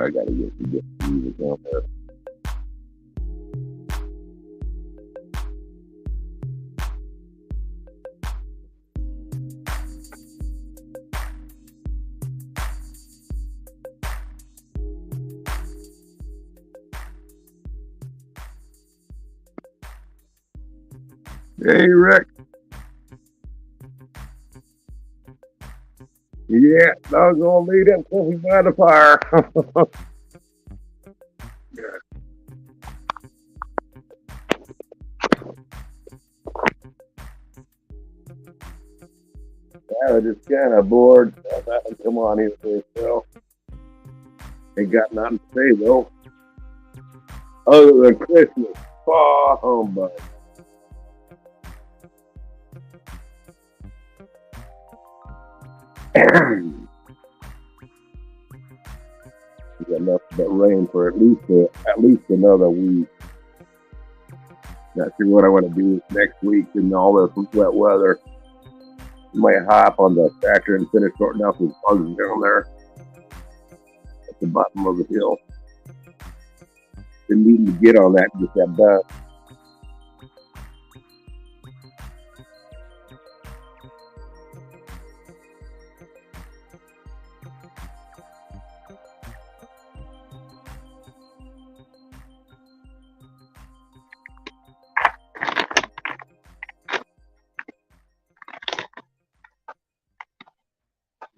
I gotta get some music on there. Hey, Rick. Yeah, dog's gonna lead him till he's by the fire. I was just kind of bored. I thought I'd come on here for a spell. Ain't got nothing to say though, other than Christmas. Oh, humbug. We got nothing but rain for at least another week. Not sure what I want to do next week in all this wet weather. I might hop on the tractor and finish sorting out these bugs down there at the bottom of the hill. Been needing to get on that and get that done.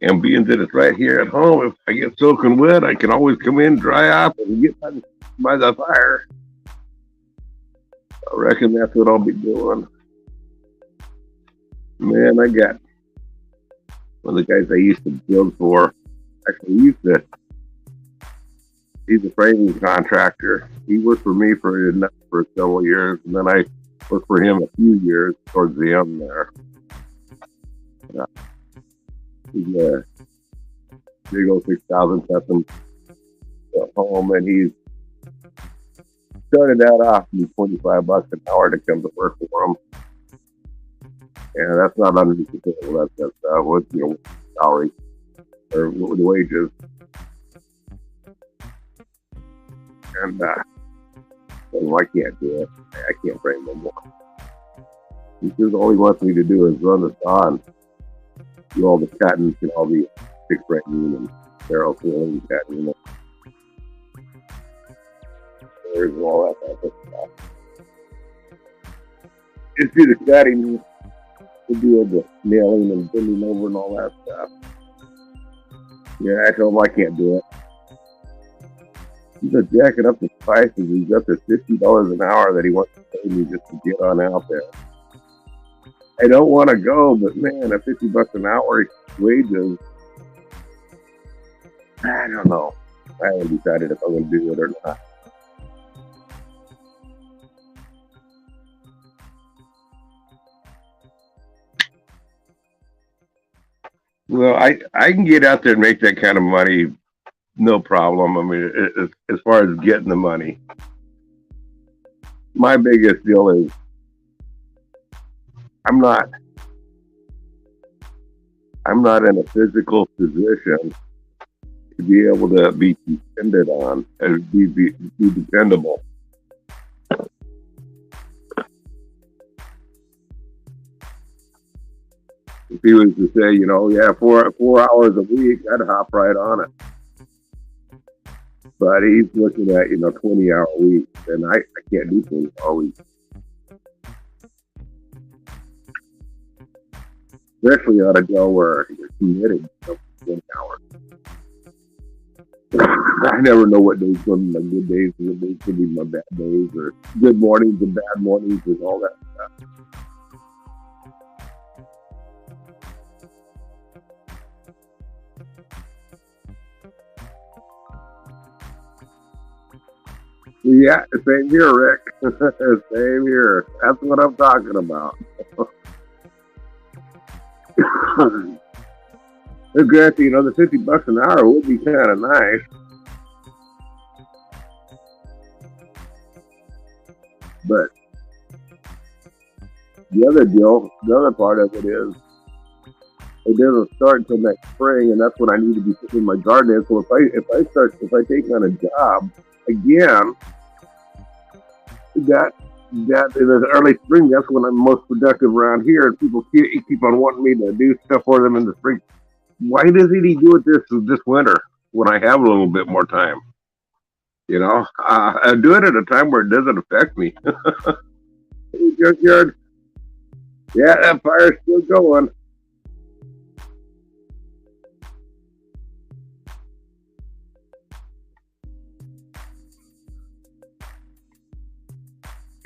And being that it's right here at home, if I get soaking wet, I can always come in, dry off, and get by the fire. I reckon that's what I'll be doing. Man, I got one of the guys I used to build for. Actually, he's a framing contractor. He worked for me for several years, and then I worked for him a few years towards the end there. He's a big old 6,000 custom home, and he's started out off me $25 an hour to come to work for him. And that's not underneath the table. That's with salary or with wages. And well, I can't do it. I can't frame no more. He says all he wants me to do is run the saw and do all the cutting and all the stick framing and barrel sealing and cutting. There's all that type of stuff. Just do the cutting, to do all the nailing and bending over and all that stuff. Yeah, I told him I can't do it. He's jacking up the prices. He's up to $50 an hour that he wants to pay me just to get on out there. I don't want to go, but man, at $50 an hour wages, I don't know. I haven't decided if I'm going to do it or not. Well, I can get out there and make that kind of money, no problem. I mean, as far as getting the money, my biggest deal is I'm not in a physical position to be able to be depended on and be dependable. If he was to say, yeah, 4 hours a week, I'd hop right on it. But he's looking at, 20-hour weeks, and I can't do 20-hour weeks. Especially on a go where you're committed to 20 hours. I never know what days going to be my good days and what days going to be my bad days, or good mornings and bad mornings and all that stuff. Yeah, same here, Rick. Same here. That's what I'm talking about. Granted, the $50 an hour would be kind of nice. But the other part of it is it doesn't start until next spring, and that's when I need to be putting my garden in. So if I take on a job again, that in the early spring, that's when I'm most productive around here, and people keep on wanting me to do stuff for them in the spring. Why doesn't he do it this winter when I have a little bit more time? You know, I do it at a time where it doesn't affect me. Junkyard, yeah, that fire's still going.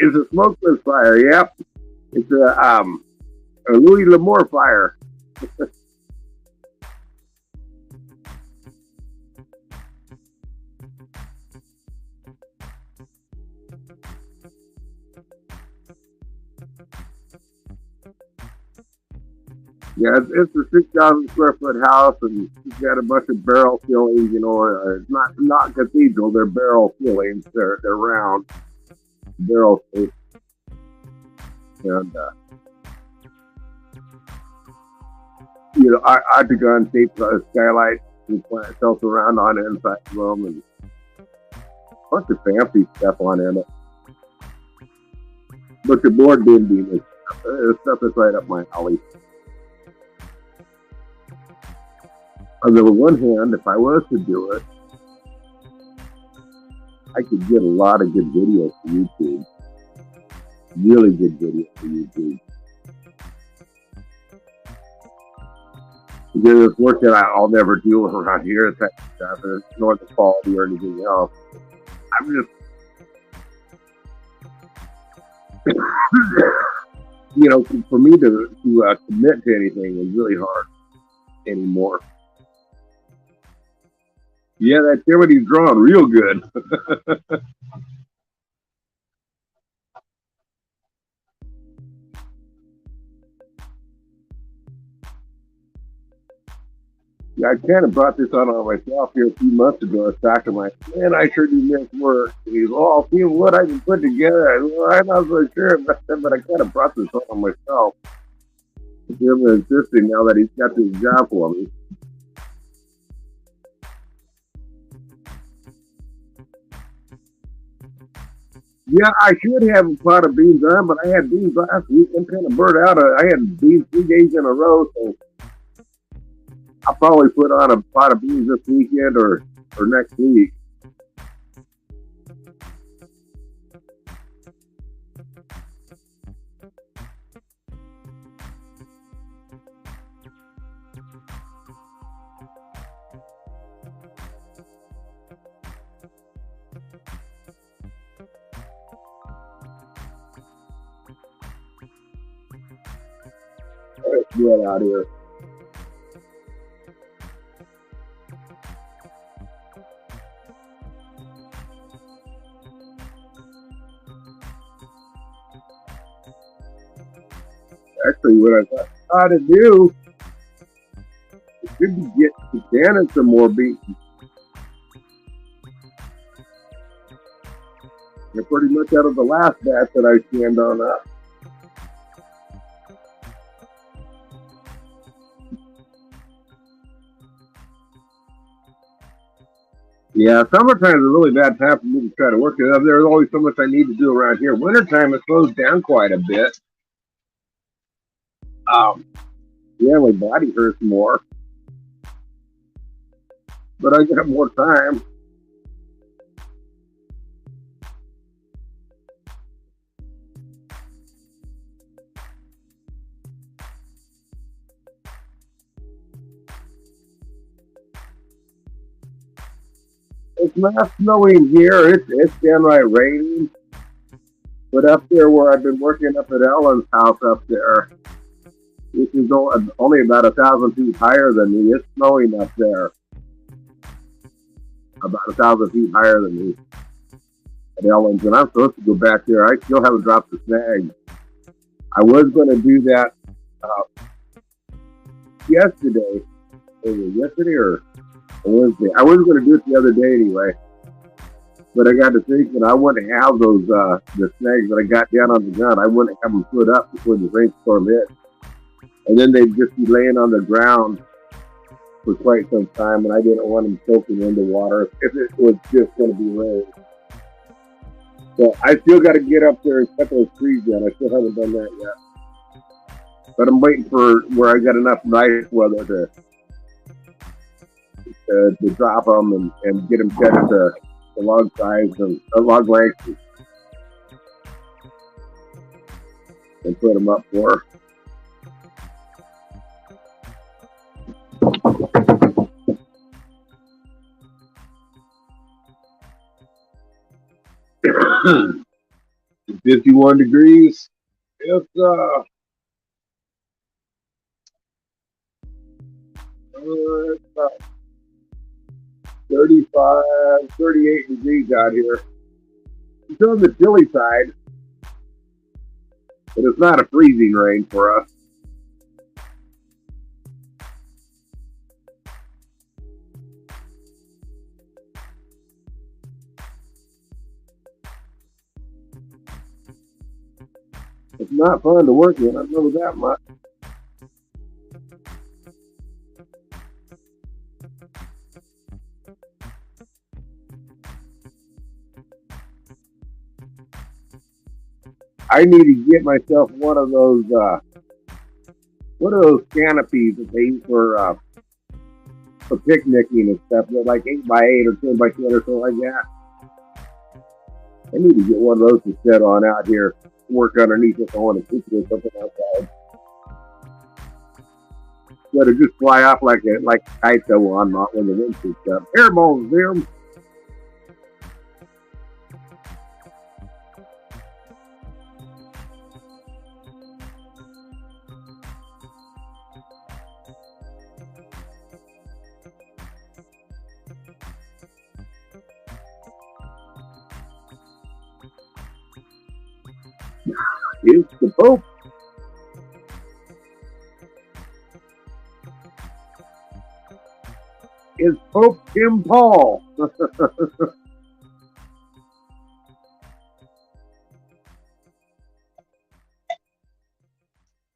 It's a smokeless fire. Yep, it's a Louis L'Amour fire. Yeah, it's a 6,000 square foot house, and it's got a bunch of barrel ceilings. You know, it's not cathedral. They're barrel ceilings. They're round barrel shaped, and you know, octagon shaped skylights and plant shelter around on the inside of them, and a bunch of fancy stuff on in it. But the board beam is stuff that's right up my alley. On the one hand, if I was to do it, I could get a lot of good videos for YouTube. Really good videos for YouTube. Because it's work that I'll never do around here, type of stuff, and it's not the quality or anything else. I'm just, you know, for me to commit to anything is really hard anymore. Yeah, that Timothy's drawing real good. Yeah, I kind of brought this on myself here a few months ago. I was talking to my man, I sure do miss work. And he's, oh, I'll see what I can put together. I said, well, I'm not so sure about that, but I kind of brought this on myself. Him insisting now that he's got this job for me. Yeah, I should have a pot of beans on, but I had beans last week. I'm kind of burnt out. I had beans 3 days in a row, so I'll probably put on a pot of beans this weekend or next week. Let's get out here. Actually, what I thought to do is to get to Shannon some more beans. They're pretty much out of the last batch that I scanned on up. Yeah, summertime is a really bad time for me to try to work it up. There's always so much I need to do around here. Wintertime, it slows down quite a bit. Yeah, my body hurts more, but I got more time. It's not snowing here. It's downright raining. But up there where I've been working up at Ellen's house up there, which is only about 1,000 feet higher than me, it's snowing up there. About 1,000 feet higher than me at Ellen's. And I'm supposed to go back there. I still haven't dropped the snag. I was going to do that yesterday. Was it yesterday or Wednesday? I was going to do it the other day anyway. But I got to thinking I wouldn't have those the snags that I got down on the gun. I wouldn't have them put up before the rainstorm hit. and then they'd just be laying on the ground for quite some time, and I didn't want them soaking into water if it was just going to be rain. So I still got to get up there and cut those trees down. I still haven't done that yet. But I'm waiting for where I got enough nice weather to drop them and get them cut to the log size and log length and put them up for. It's 51 degrees. It's 35, 38 degrees out here. It's on the chilly side, but it's not a freezing rain for us. It's not fun to work in, I know that much. I need to get myself one of those canopies that they use for picnicking and stuff. They're like 8x8 or 10x10 or something like that. I need to get one of those to sit on out here, work underneath if I want to teach or something outside. Instead of just fly off like kites go on, not when the wind picks up. Airballs, them. Is the Pope. Is Pope Tim Paul.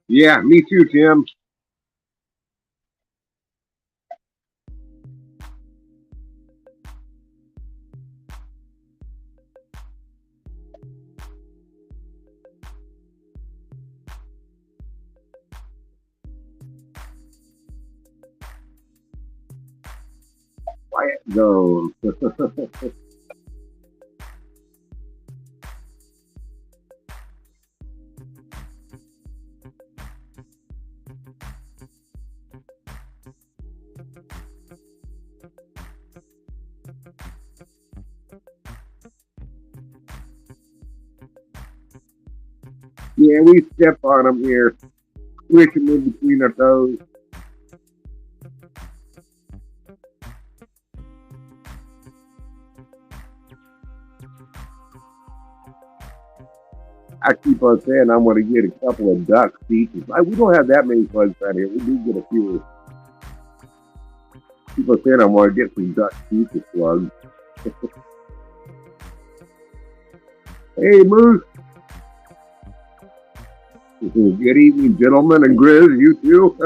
Yeah, me too, Tim. Quiet zone. Yeah, we step on them here, squish them in between our toes. I keep on saying I'm going to get a couple of duck species. We don't have that many slugs out here. We do get a few. People saying I'm going to get some duck species slugs. Hey, Moose. Good evening, gentlemen, and Grizz, you too.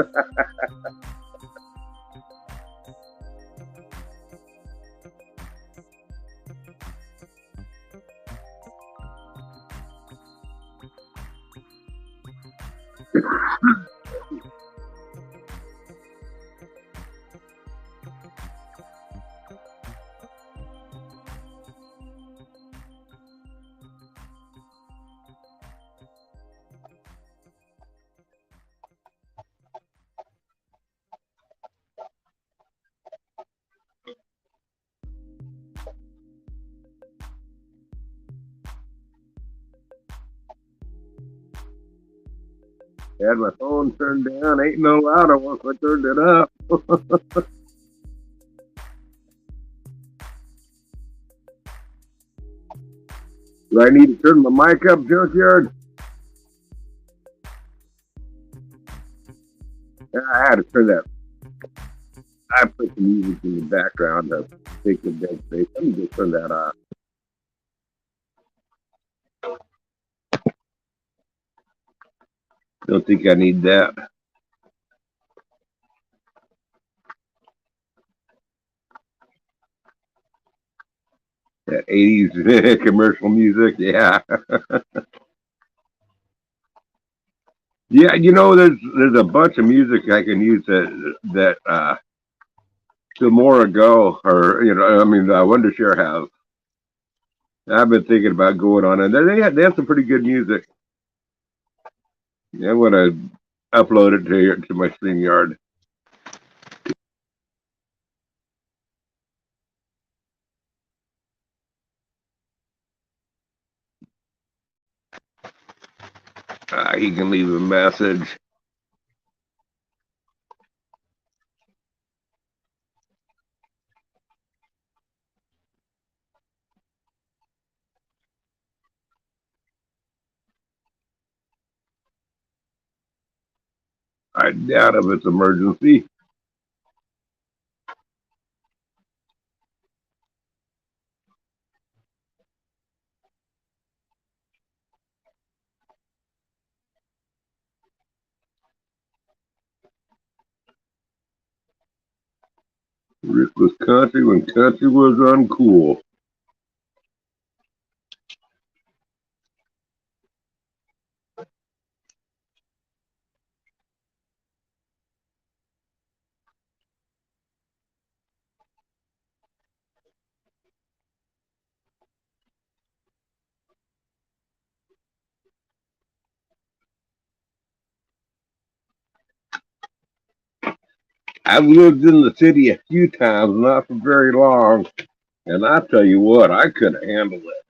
Had my phone turned down. Ain't no louder once I turned it up. Do I need to turn my mic up, Junkyard? I had to turn that. I put the music in the background to take the dead space. Let me just turn that off. Don't think I need that. '80s commercial music. Yeah, yeah. There's a bunch of music I can use that tomorrow ago, or I mean, Wondershare has. I've been thinking about going on, and they have some pretty good music. I'm gonna upload it to my StreamYard. He can leave a message. I doubt if it's emergency. Rick was country when country was uncool. I've lived in the city a few times, not for very long, and I tell you what, I couldn't handle it.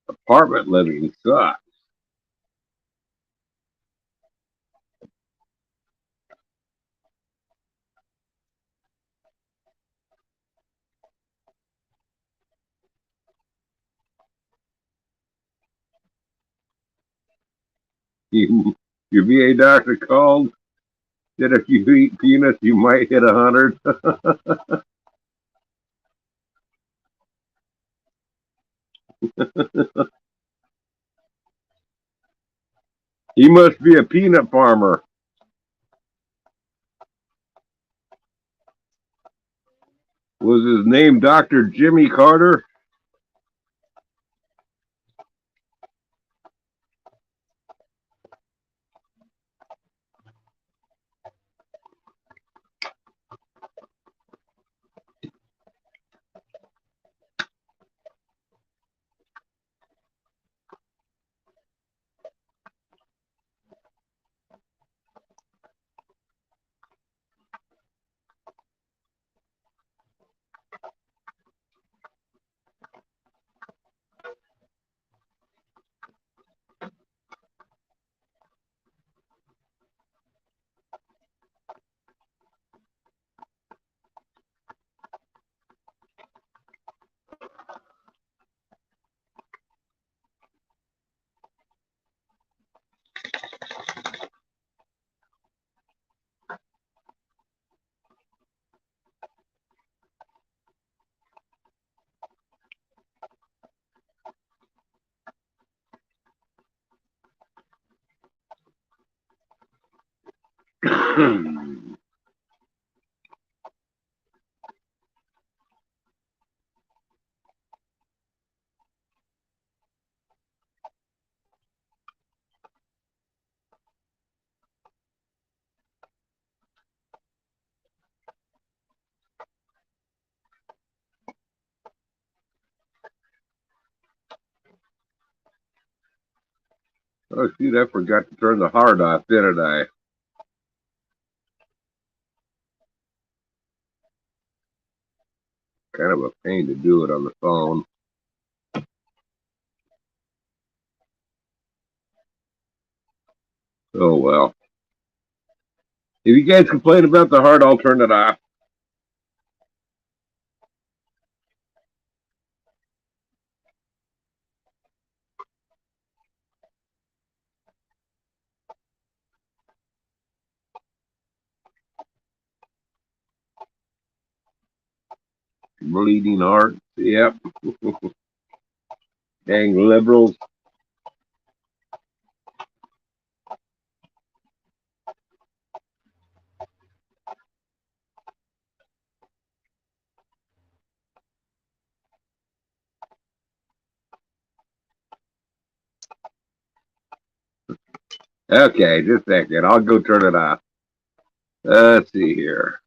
Apartment living sucks. Your VA doctor called, said if you eat peanuts, you might hit 100. He must be a peanut farmer. Was his name Dr. Jimmy Carter? Oh, shoot, I forgot to turn the heart off, didn't I? Kind of a pain to do it on the phone. Oh, well. If you guys complain about the heart, I'll turn it off. Bleeding heart. Yep. Dang liberals. Okay, just a second. I'll go turn it off. Let's see here.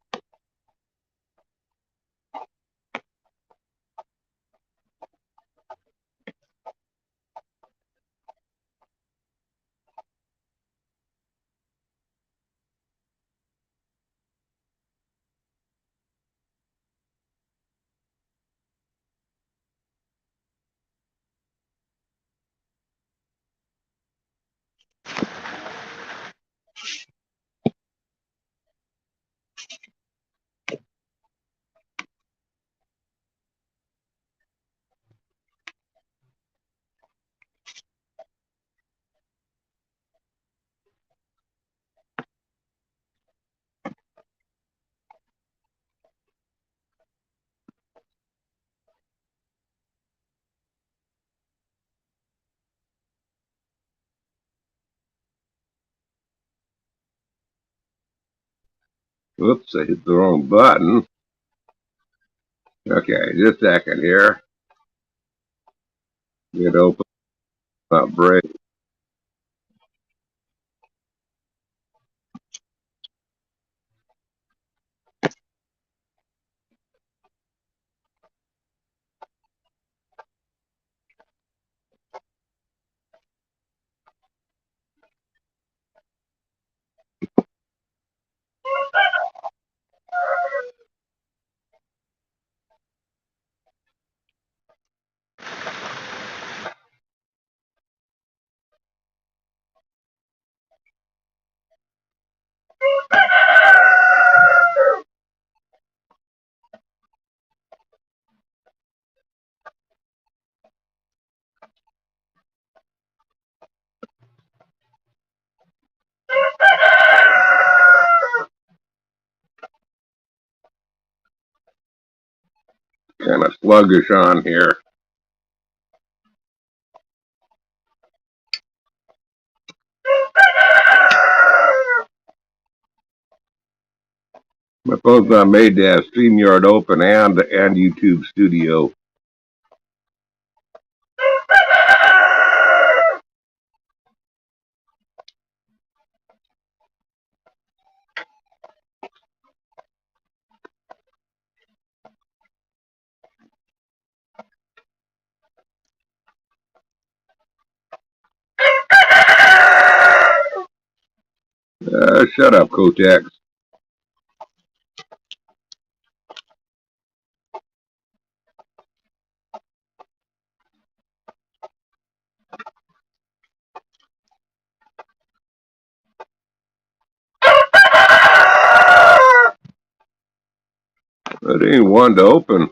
Whoops, I hit the wrong button. Okay, just a second here. Get open, not break. Kind of sluggish on here. My phone's not made to have StreamYard open and YouTube Studio. Shut up, Kotex. It ain't one to open.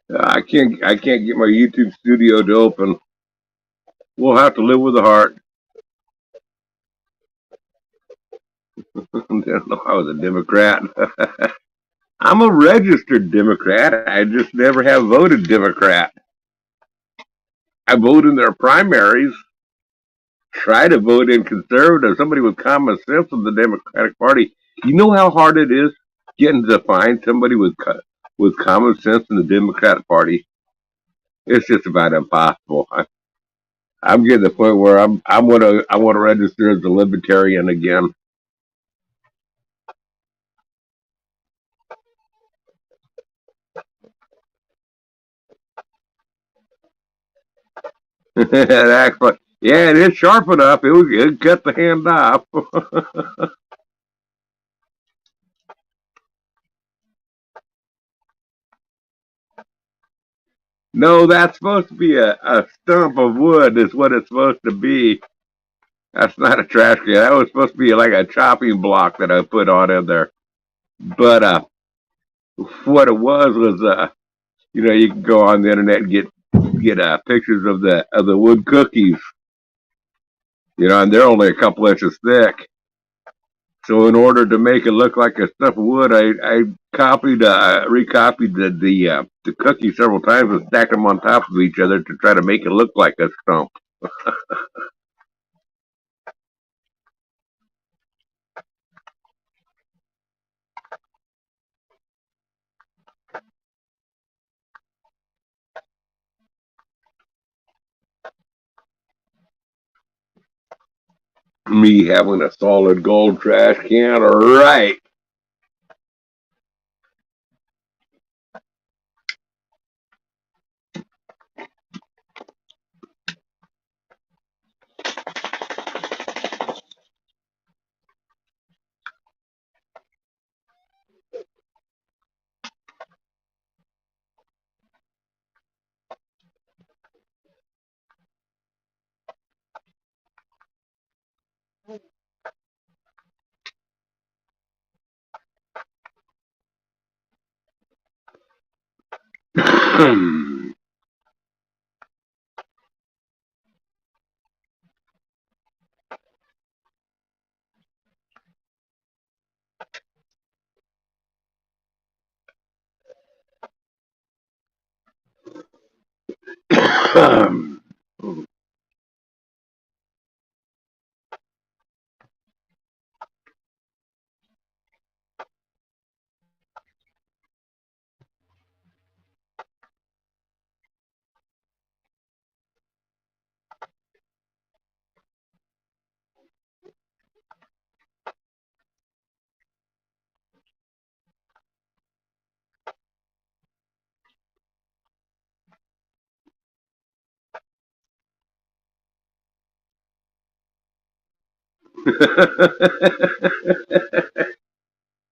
I can't get my YouTube Studio to open. We'll have to live with the heart. I don't know. I was a Democrat. I'm a registered Democrat. I just never have voted Democrat. I vote in their primaries. Try to vote in conservative. Somebody with common sense in the Democratic Party. You know how hard it is getting to find somebody with common sense in the Democratic Party. It's just about impossible. I'm getting to the point where I want to register as a libertarian again. Actually, Yeah, and it's sharp enough. It'll cut the hand off. No, that's supposed to be a stump of wood. Is what it's supposed to be. That's not a trash can. That was supposed to be like a chopping block that I put on in there. But what it was you can go on the internet and get pictures of the wood cookies. And they're only a couple inches thick. So in order to make it look like a stump of wood, I recopied the cookies several times and stacked them on top of each other to try to make it look like a stump. Me having a solid gold trash can, right?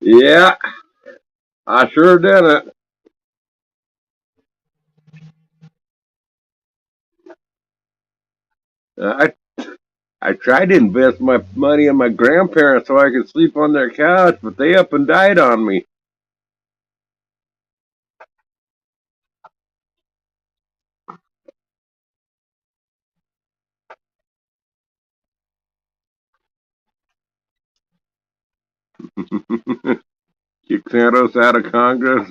Yeah, I sure did it. I I tried to invest my money in my grandparents so I could sleep on their couch, but they up and died on me. Kick Santos out of Congress,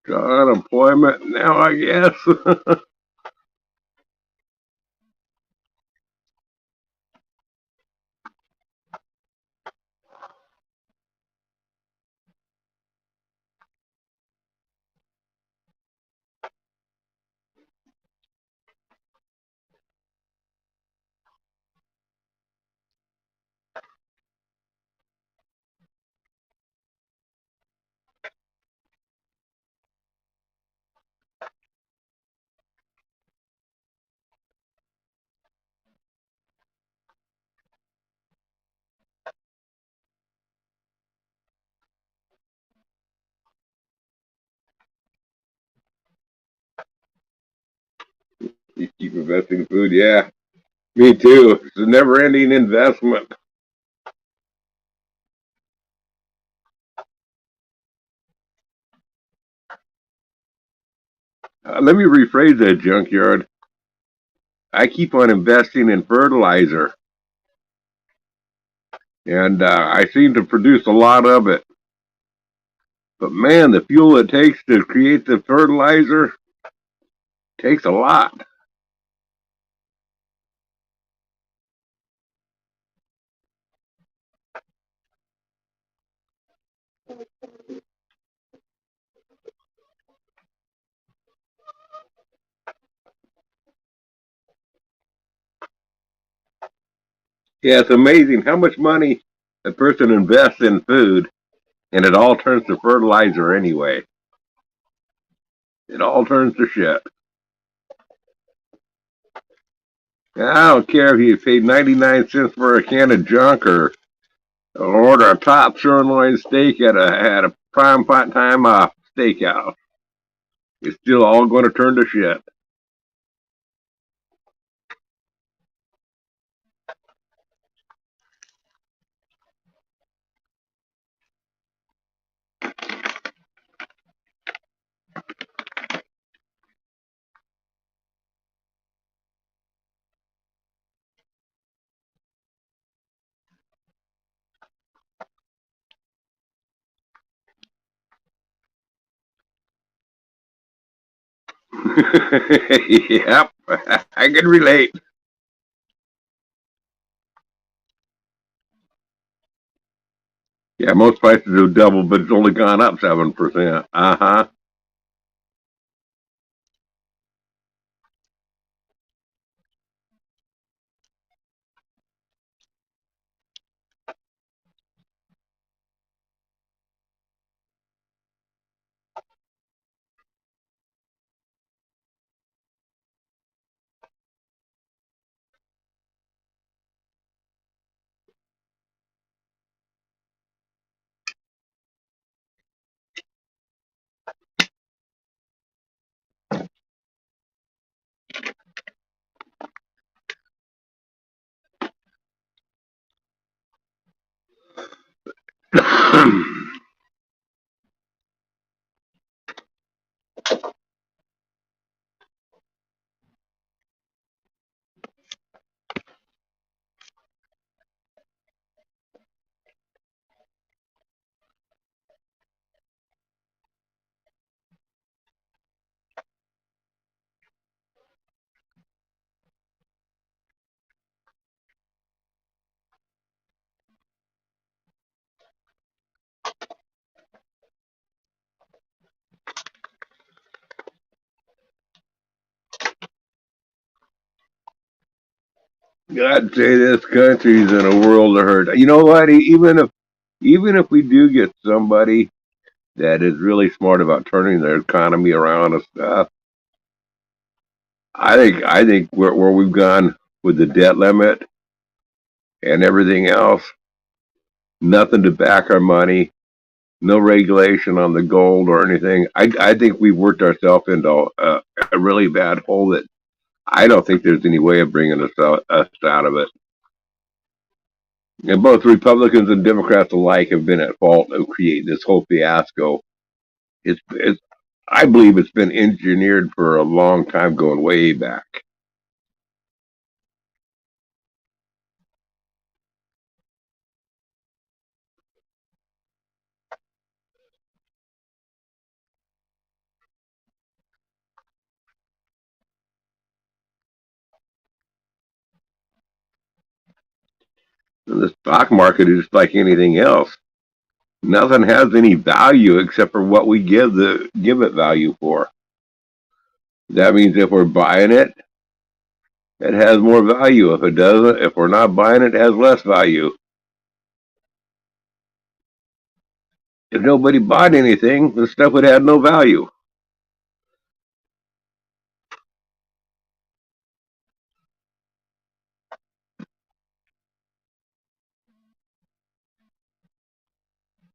got unemployment now, I guess. You keep investing in food, yeah. Me too. It's a never-ending investment. Let me rephrase that, junkyard. I keep on investing in fertilizer, and I seem to produce a lot of it. But man, the fuel it takes to create the fertilizer takes a lot. Yeah, it's amazing how much money a person invests in food, and it all turns to fertilizer anyway. It all turns to shit. I don't care if you paid 99 cents for a can of junk or order a top sirloin steak at a prime time steakhouse. It's still all going to turn to shit. Yep, I can relate. Yeah, most prices have doubled, but it's only gone up 7%. Uh huh. I'd say this country's in a world of hurt. You know what? Even if we do get somebody that is really smart about turning their economy around and stuff, I think where we've gone with the debt limit and everything else, nothing to back our money, no regulation on the gold or anything. I think we've worked ourselves into a really bad hole that I don't think there's any way of bringing us out of it. And both Republicans and Democrats alike have been at fault of creating this whole fiasco. It's I believe it's been engineered for a long time, going way back. And the stock market is like anything else. Nothing has any value except for what we give it value for. That means if we're buying it, it has more value. If it doesn't, if we're not buying it, it has less value. If nobody bought anything, the stuff would have no value.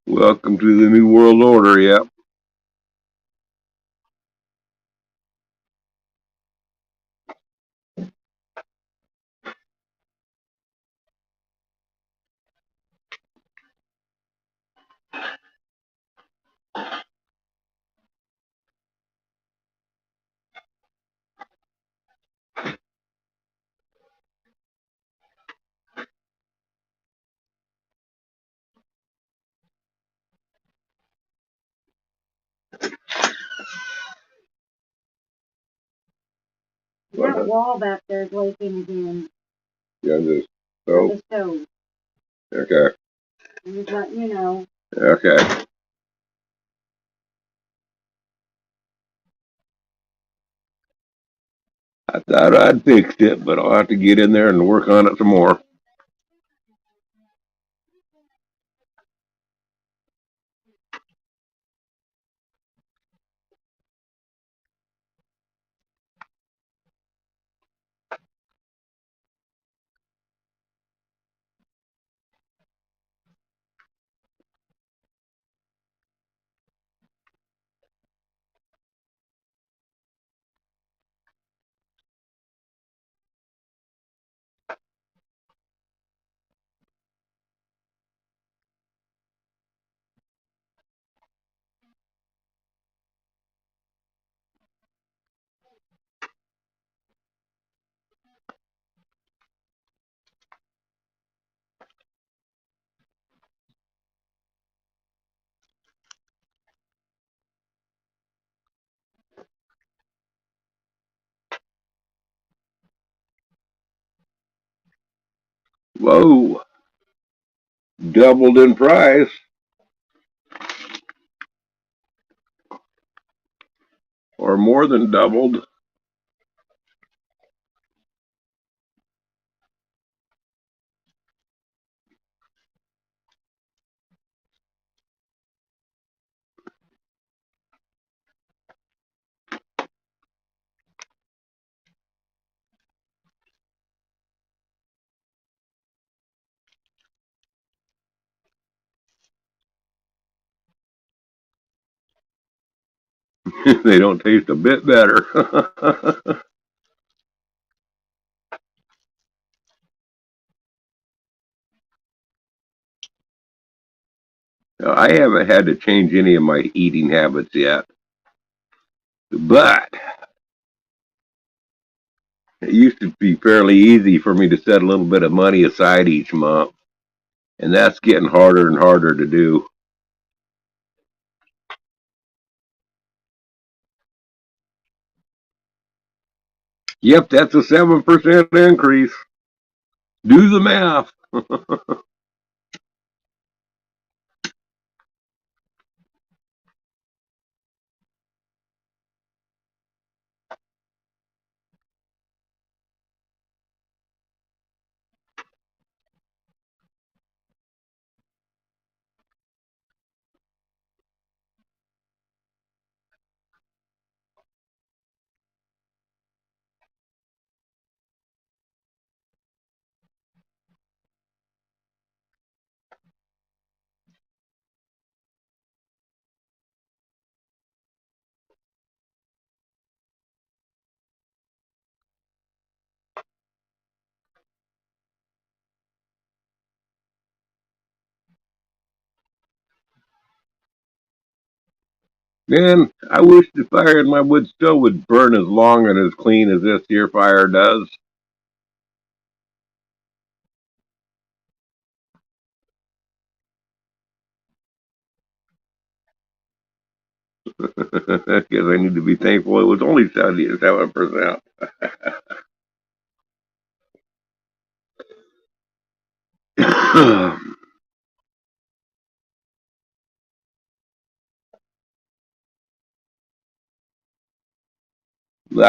Welcome to the New World Order, yep. That wall back there is leaking again. Yeah, this. So, The stove. okay, I'm just letting you know. okay. I thought I'd fixed it, but I'll have to get in there and work on it some more. Whoa, doubled in price, or more than doubled. They don't taste a bit better. I haven't had to change any of my eating habits yet, but it used to be fairly easy for me to set a little bit of money aside each month, and that's getting harder and harder to do. Yep, that's a 7% increase. Do the math. Man, I wish the fire in my wood stove would burn as long and as clean as this here fire does. Because I need to be thankful it was only 77%. I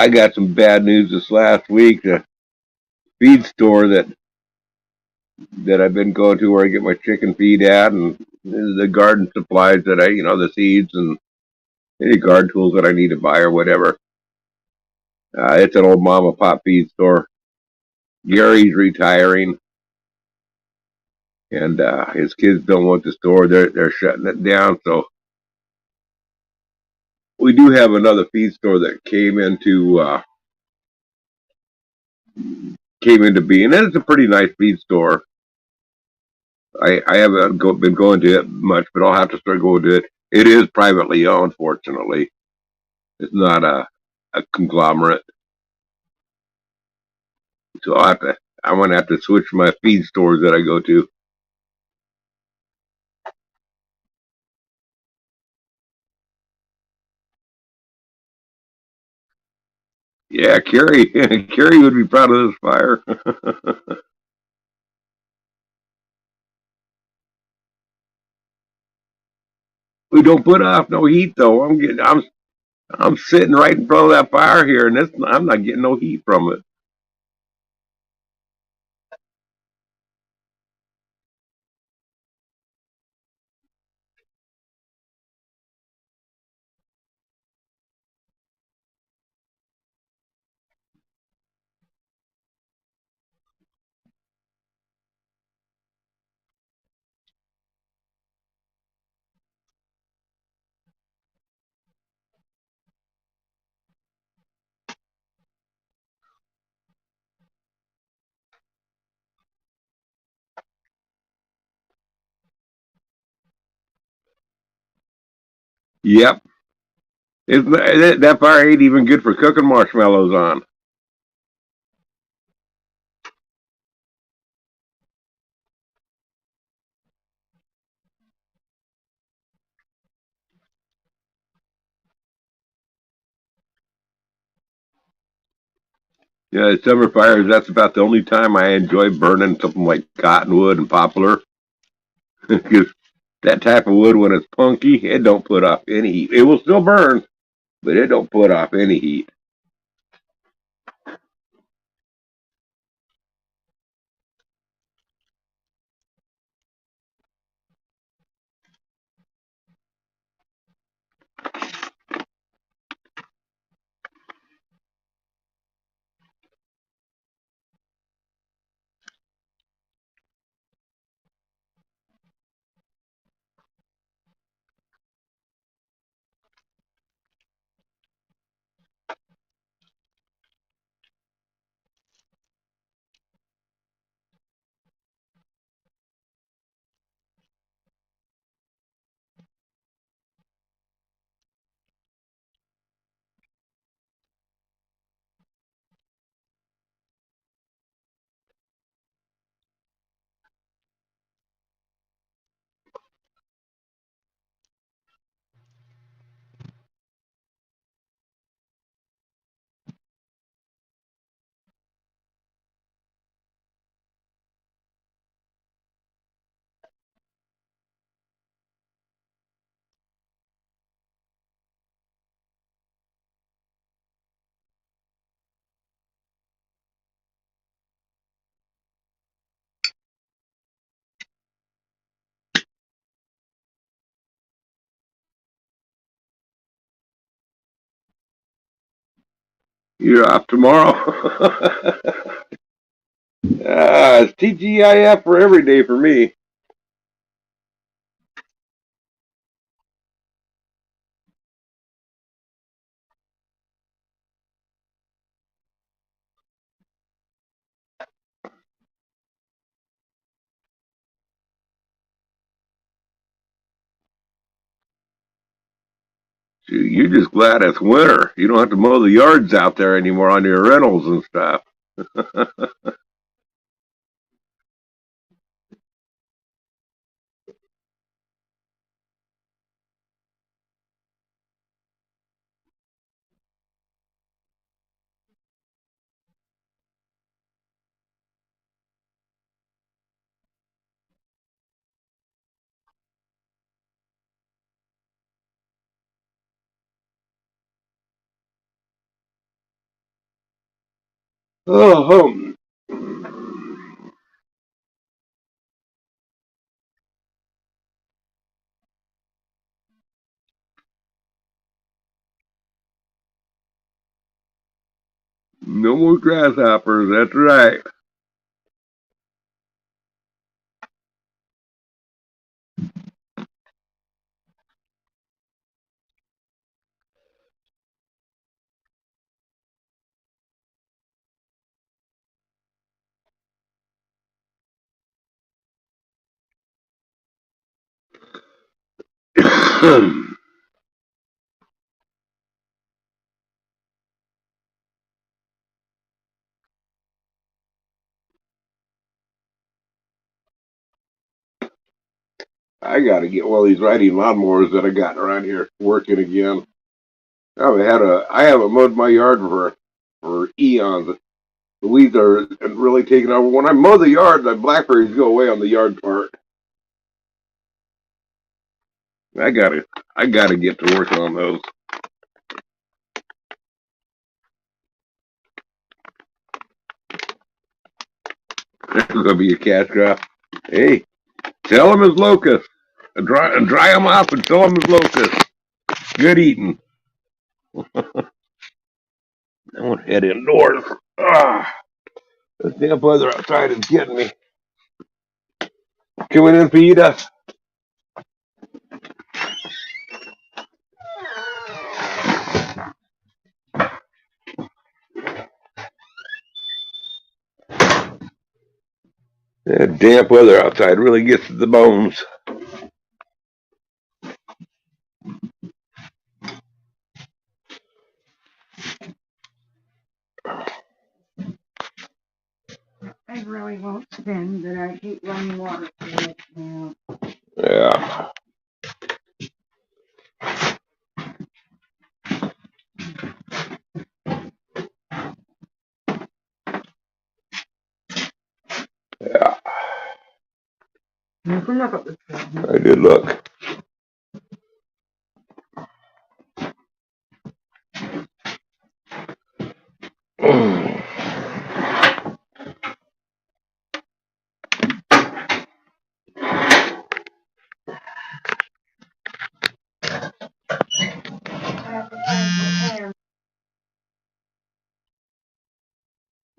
got some bad news this last week. The feed store that I've been going to where I get my chicken feed at, and the garden supplies that the seeds and any garden tools that I need to buy or whatever. It's an old mom and pop feed store. Gary's retiring, and his kids don't want the store. They're shutting it down. So we do have another feed store that came into being, and it's a pretty nice feed store. I haven't been going to it much, but I'll have to start going to it. It is privately owned, fortunately. It's not a conglomerate. So I'm gonna have to switch my feed stores that I go to. Yeah, Carrie, Carrie would be proud of this fire. We don't put off no heat though. I'm sitting right in front of that fire here, and I'm not getting no heat from it. Yep, that fire ain't even good for cooking marshmallows on. Yeah, summer fires, that's about the only time I enjoy burning something like cottonwood and poplar. Because that type of wood, when it's punky, it don't put off any heat. It will still burn, but it don't put off any heat. You're off tomorrow. It's TGIF for every day for me. You're just glad it's winter. You don't have to mow the yards out there anymore on your rentals and stuff. Oh, no more grasshoppers. That's right. I got to get one of these riding lawnmowers that I got around here working again. I haven't mowed my yard for eons. The weeds are really taking over. When I mow the yard, the blackberries go away on the yard part. I gotta I gotta get to working on those. There's gonna be a cash crop. Hey, sell them as locusts. Dry them off and sell them as locusts. Good eating. I want to head indoors. Ah, the damp weather outside is getting me. Coming in, Peter. That damp weather outside really gets to the bones. I really won't spin, but I keep running water through it now. Yeah. You can look up the tree. I did look.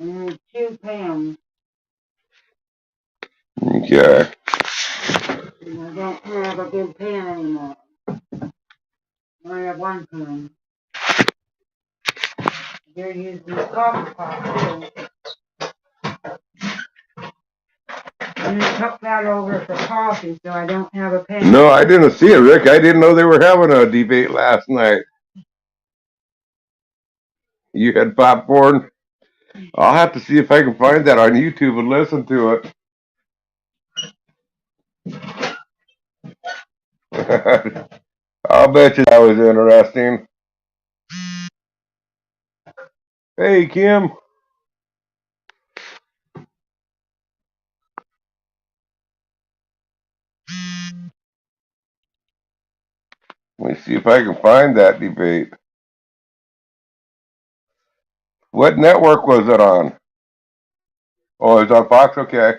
I need 2 pans. Okay. And I don't have a big pan anymore. I only have 1 pan. They're using the coffee pot too. And I took that over for coffee, so I don't have a pan. No, I didn't see it, Rick. I didn't know they were having a debate last night. You had popcorn? I'll have to see if I can find that on YouTube and listen to it. I'll bet you that was interesting. Hey, Kim. Let me see if I can find that debate. What network was it on? Oh, it was on Fox? Okay.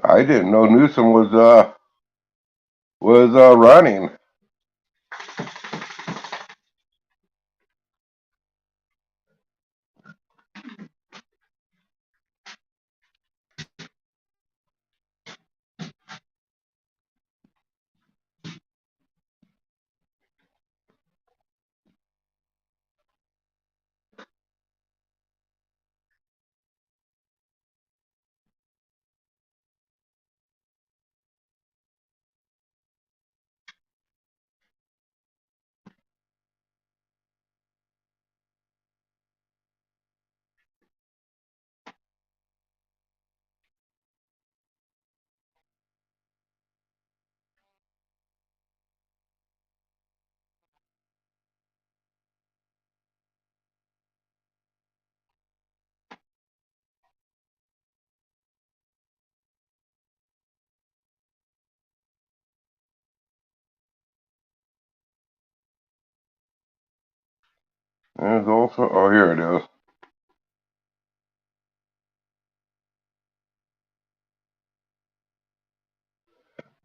I didn't know Newsom was running. There's also, oh, here it is.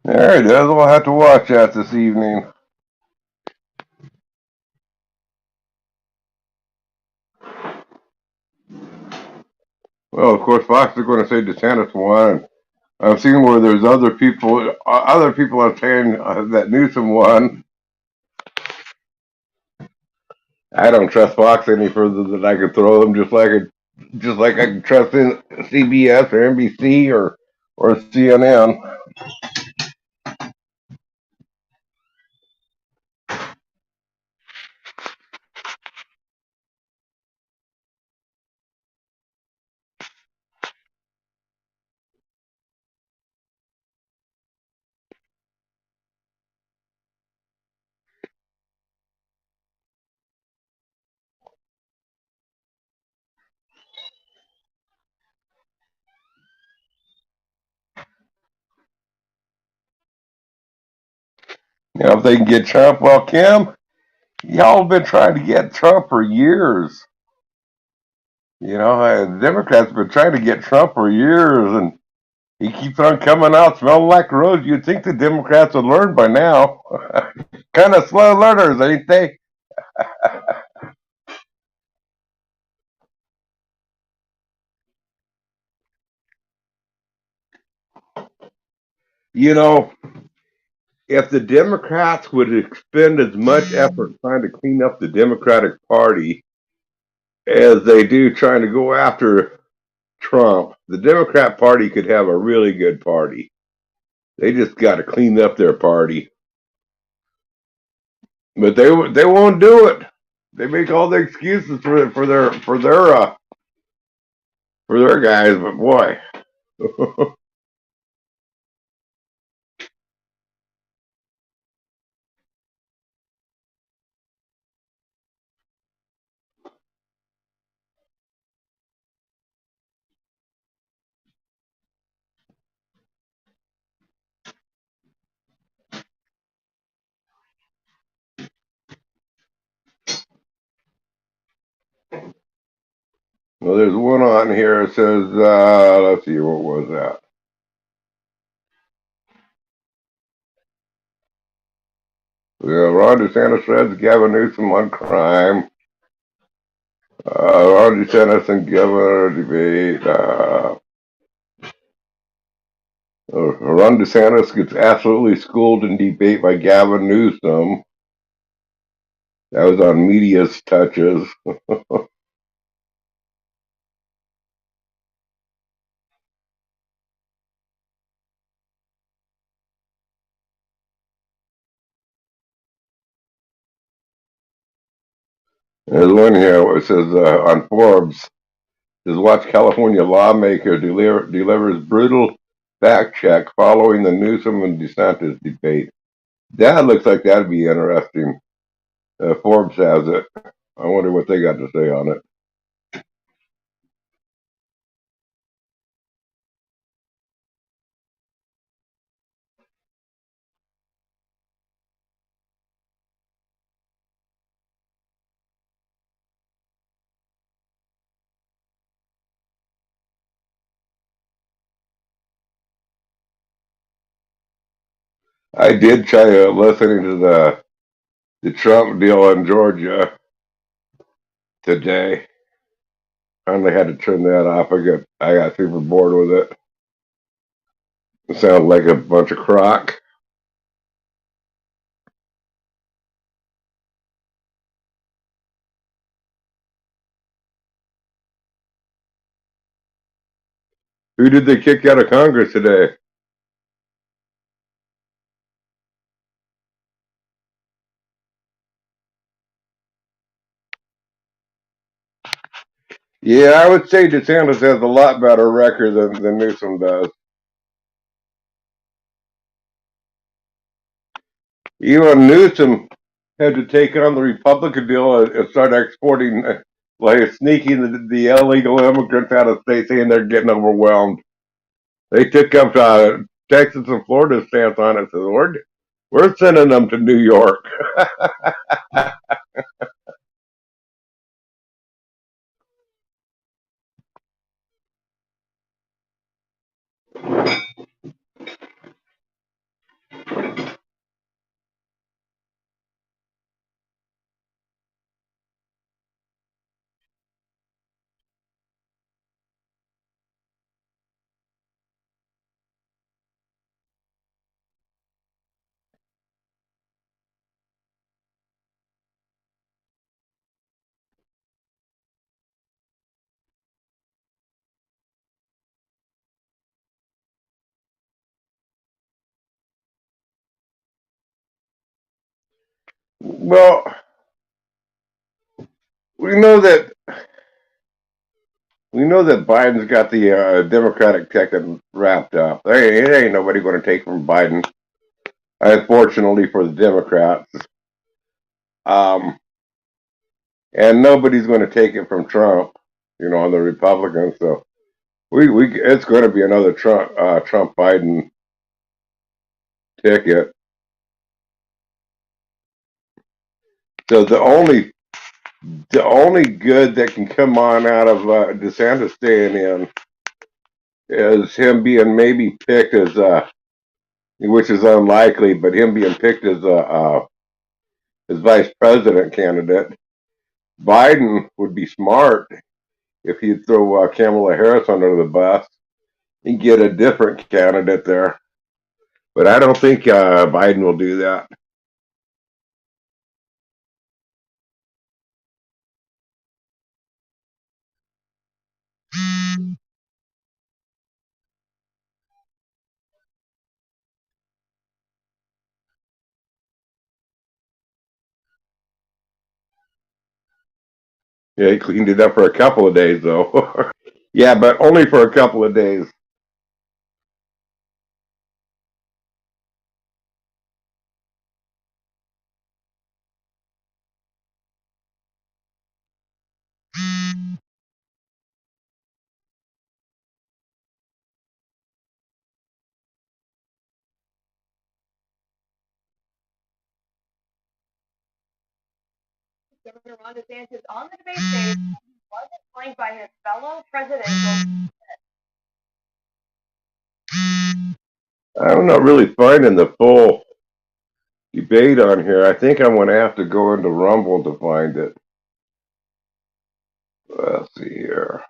There it is. We'll have to watch that this evening. Well, of course, Fox is going to say DeSantis won. I've seen where there's other people are saying that Newsom won. I don't trust Fox any further than I could throw them, just like I can trust in CBS or NBC or CNN. You know, if they can get Trump, well, Kim, y'all have been trying to get Trump for years. You know, the Democrats have been trying to get Trump for years, and he keeps on coming out smelling like a rose. You'd think the Democrats would learn by now. Kind of slow learners, ain't they? You know, if the Democrats would expend as much effort trying to clean up the Democratic Party as they do trying to go after Trump, the Democrat Party could have a really good party. They just got to clean up their party. But they won't do it. they make all the excuses for their guys, but boy. Well, there's one on here that says, let's see, what was that? Yeah, Ron DeSantis says Gavin Newsom on crime. Ron DeSantis and Governor debate. Ron DeSantis gets absolutely schooled in debate by Gavin Newsom. That was on Media's Touches. There's one here where it says on Forbes, says watch California lawmaker delivers brutal fact check following the Newsom and DeSantis debate. That looks like that'd be interesting. Forbes has it. I wonder what they got to say on it. I did try listening to the Trump deal in Georgia today. Finally had to turn that off. I got super bored with it. It sounded like a bunch of crock. Who did they kick out of Congress today? Yeah, I would say DeSantis has a lot better record than Newsom does. Even Newsom had to take on the Republican deal and start exporting, like sneaking the illegal immigrants out of state, saying they're getting overwhelmed. They took up Texas and Florida's stance on it. So we're sending them to New York. Well, we know that Biden's got the Democratic ticket wrapped up. There ain't nobody going to take from Biden. Unfortunately for the Democrats, um, and nobody's going to take it from Trump. On the Republicans. So it's going to be another Trump Biden ticket. So the only good that can come on out of DeSantis staying in is him being maybe picked as which is unlikely, but him being picked as vice president candidate. Biden would be smart if he'd throw Kamala Harris under the bus and get a different candidate there. But I don't think Biden will do that. Yeah, he cleaned it up for a couple of days though. Yeah, but only for a couple of days. Governor Ron DeSantis on the debate stage wasn't flanked by his fellow presidential. I'm not really finding the full debate on here. I think I'm going to have to go into Rumble to find it. Let's see here.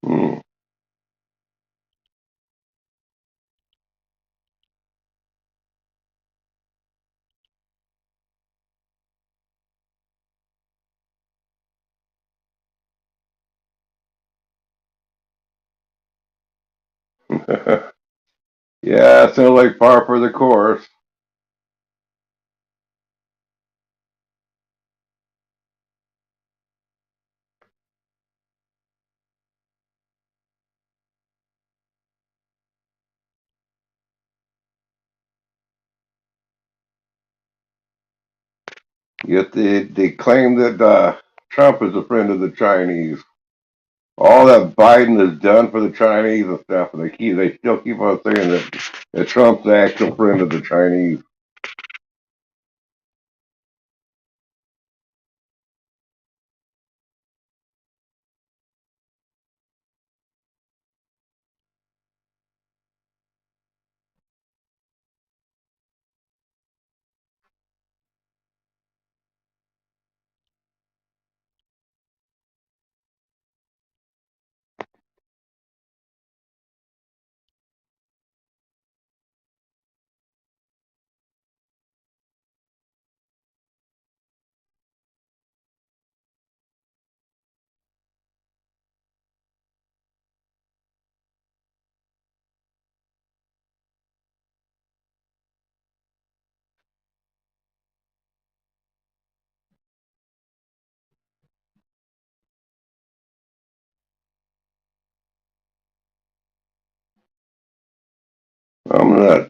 Hmm. Yeah, sounds like par for the course. Yet they claim that Trump is a friend of the Chinese. All that Biden has done for the Chinese and stuff, and they still keep on saying that Trump's the actual friend of the Chinese. I'm not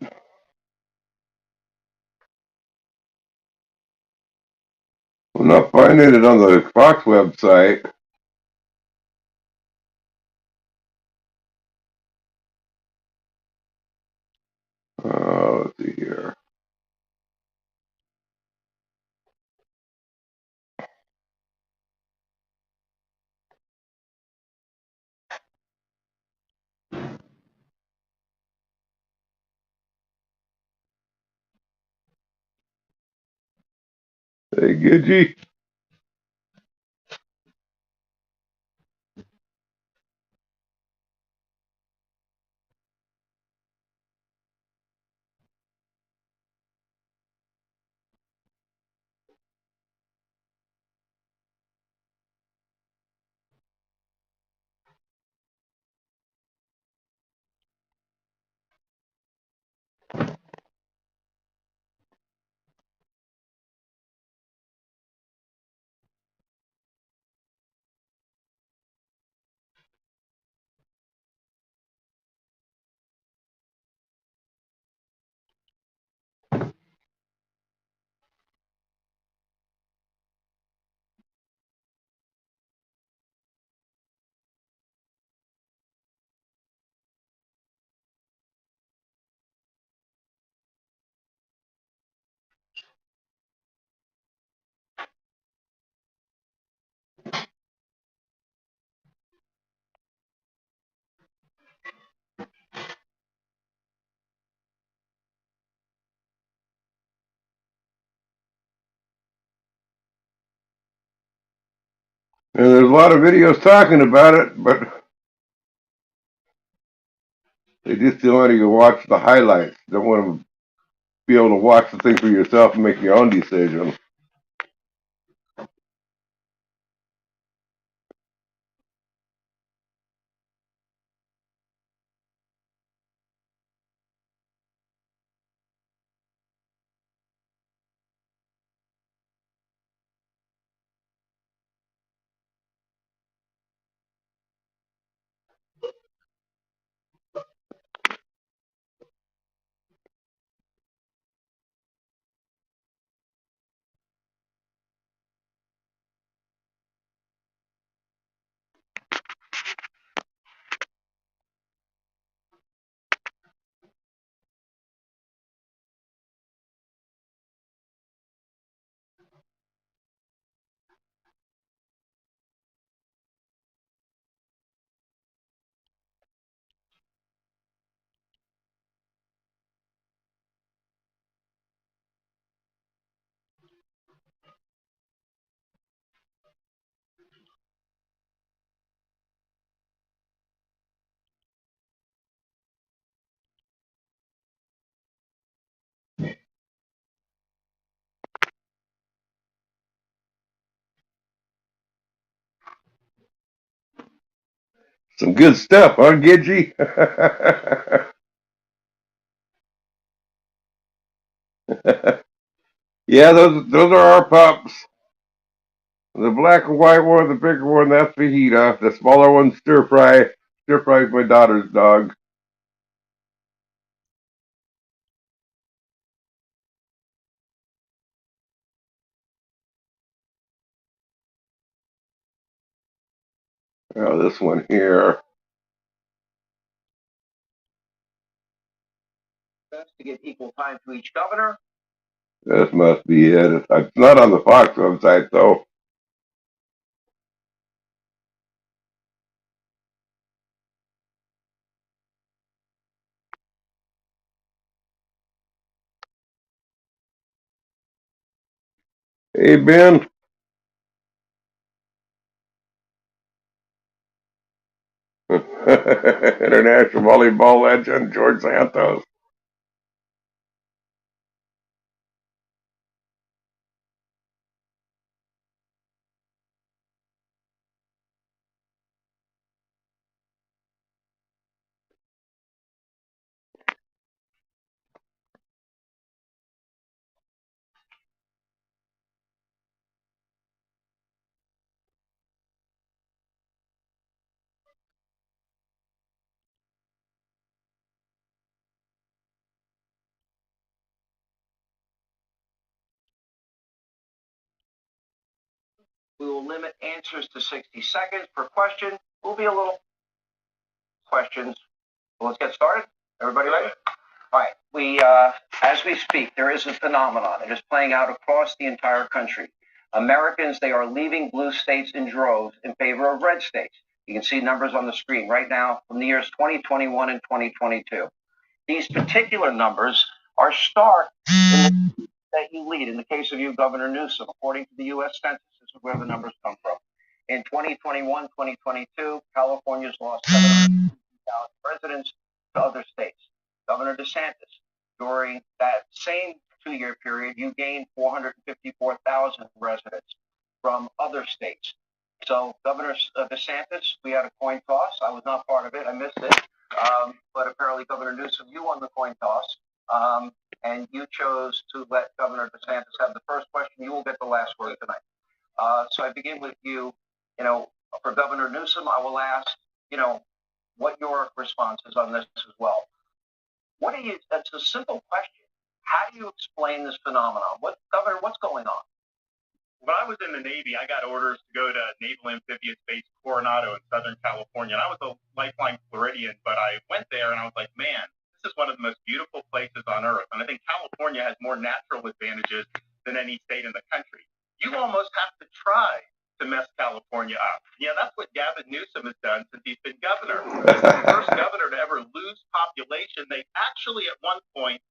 I'm not finding it on the Fox website. Let's see here. Hey, Gidgy. And there's a lot of videos talking about it, but they just don't want you to watch the highlights. They don't want to be able to watch the thing for yourself and make your own decision. Some good stuff, huh, Gidgy? Yeah, those are our pups. The black and white one, the bigger one, that's Fajita. The smaller one, stir fry. Stir fry is my daughter's dog. Oh, this one here. To give equal time to each governor. This must be it. It's not on the Fox website, though. Hey, Ben. International volleyball legend, George Santos. We will limit answers to 60 seconds per question. Will be a little questions. Well, let's get started. Everybody ready? All right. As we speak, there is a phenomenon. It is playing out across the entire country. Americans, they are leaving blue states in droves in favor of red states. You can see numbers on the screen right now from the years 2021 and 2022. These particular numbers are stark in the that you lead. In the case of you, Governor Newsom, according to the U.S. Census, this is where the numbers come from. In 2021, 2022, California's lost 750,000 residents to other states. Governor DeSantis, during that same 2-year period, you gained 454,000 residents from other states. So Governor DeSantis, we had a coin toss. I was not part of it. I missed it. But apparently Governor Newsom, you won the coin toss. And you chose to let Governor DeSantis have the first question. You will get the last word tonight. So I begin with you. For Governor Newsom, I will ask, what your response is on this as well. That's a simple question. How do you explain this phenomenon? Governor, what's going on? When I was in the Navy, I got orders to go to Naval Amphibious Base Coronado in Southern California. And I was a lifelong Floridian, but I went there and I was like, man, this is one of the most beautiful places on earth. And I think California has more natural advantages than any state in the country. You almost have to try to mess California up. Yeah, that's what Gavin Newsom has done since he's been governor. He's the first governor to ever lose population. They actually at one point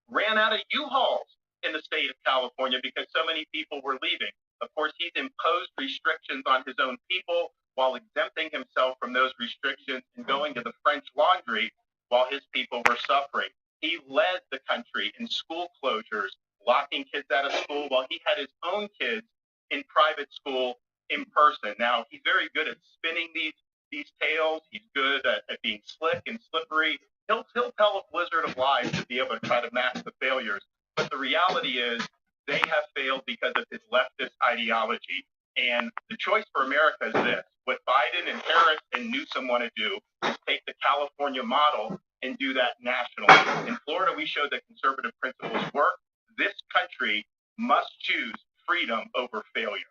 ran out of U-Hauls in the state of California because so many people were leaving. Of course, he's imposed restrictions on his own people while exempting himself from those restrictions and going to the French Laundry while his people were suffering. He led the country in school closures, locking kids out of school while he had his own kids in private school in person. Now, he's very good at spinning these tales. He's good at being slick and slippery. He'll tell a blizzard of lies to be able to try to mask the failures. But the reality is they have failed because of his leftist ideology. And the choice for America is this. What Biden and Harris and Newsom want to do is take the California model and do that nationally. In Florida, we showed that conservative principles work. This country must choose freedom over failure.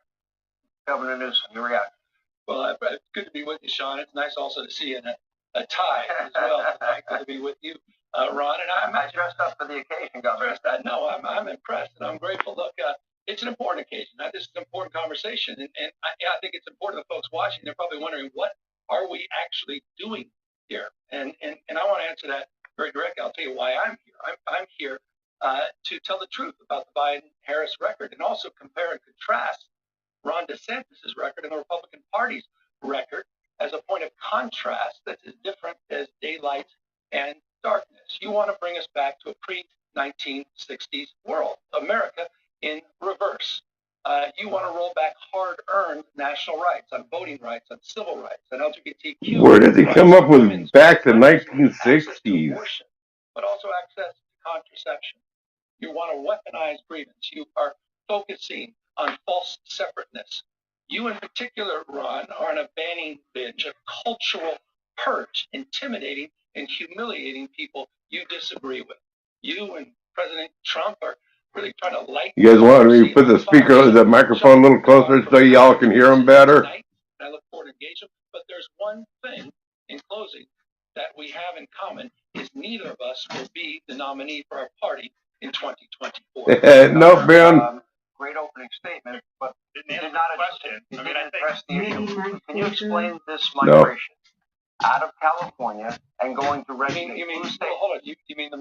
Governor Newsom, your reaction. Well, it's good to be with you, Sean. It's nice also to see you in a tie as well. Good to be with you, Ron. And I dressed up for the occasion, Governor. No, I'm impressed and I'm grateful. Look, it's an important occasion. This is an important conversation, and I think it's important to folks watching. They're probably wondering, what are we actually doing here? And I want to answer that very directly. I'll tell you why I'm here. I'm here to tell the truth about the Biden-Harris record and also compare and contrast Ron DeSantis' record and the Republican Party's record as a point of contrast that's as different as daylight and darkness. You want to bring us back to a pre-1960s world, America in reverse. You want to roll back hard-earned national rights on voting rights, on civil rights, on LGBTQ. Where did he come up with back to 1960s? Abortion, but also access to contraception. You want to weaponize grievance. You are focusing on false separateness. You in particular, Ron, are on a banning binge, a cultural purge, intimidating and humiliating people you disagree with. You and President Trump are really trying to light. You guys want me to put the microphone a little closer so y'all can hear him better? I look forward to engaging. But there's one thing in closing that we have in common is neither of us will be the nominee for our party in 2024. No, Ben. Great opening statement, but Didn't answer the question. I mean, I address the issue. Maybe Can you explain this No. migration out of California and going to red state? You mean hold on? You mean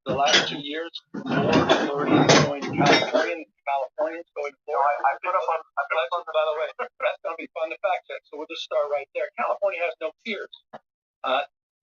the last 2 years, more Floridians going to California, Californians going to Florida? I put up on By the way, that's going to be fun to fact check. So we'll just start right there. California has no peers.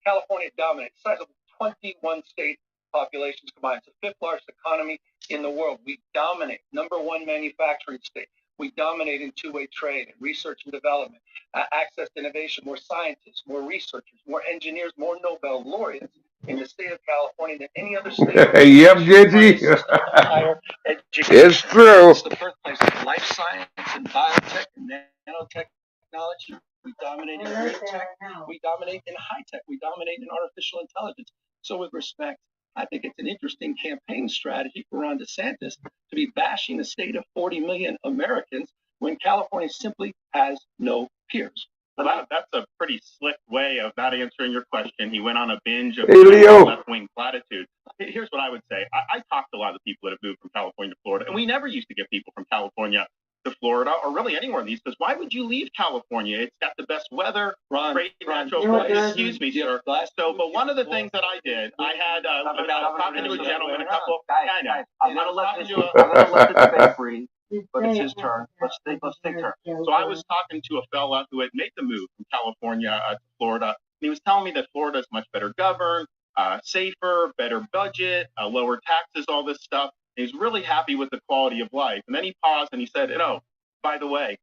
California dominates. The size of 21 state populations combined. It's the fifth largest economy in the world. We dominate. Number one manufacturing state. We dominate in two-way trade and research and development, access to innovation, more scientists, more researchers, more engineers, more Nobel laureates in the state of California than any other state. Yep, JG. Higher education. It's true. It's the birthplace of life science and biotech and nanotechnology. We dominate in green tech. We dominate in high tech. We dominate in artificial intelligence. So with respect, I think it's an interesting campaign strategy for Ron DeSantis to be bashing the state of 40 million Americans when California simply has no peers. Well, that's a pretty slick way of not answering your question. He went on a binge of Leo. left-wing platitudes. Here's what I would say. I talked to a lot of the people that have moved from California to Florida, and we never used to get people from California to Florida or really anywhere in the East Coast. Why would you leave California? It's got the best weather, great natural. Excuse me, sir. So, but one of the things that I did, I was talking to a gentleman, I know. I'm gonna let the debate breathe, but it's his turn. Let's take turn. So I was talking to a fella who had made the move from California to Florida, and he was telling me that Florida is much better governed, safer, better budget, lower taxes, all this stuff. And he's really happy with the quality of life. And then he paused and he said, by the way,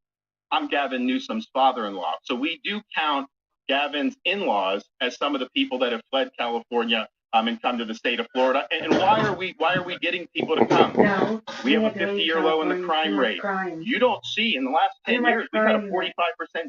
I'm Gavin Newsom's father-in-law. So we do count Gavin's in-laws as some of the people that have fled California and come to the state of Florida. And why are we getting people to come? No, We have a 50-year low in the crime rate. You don't see in the last 10 years, we've had a 45%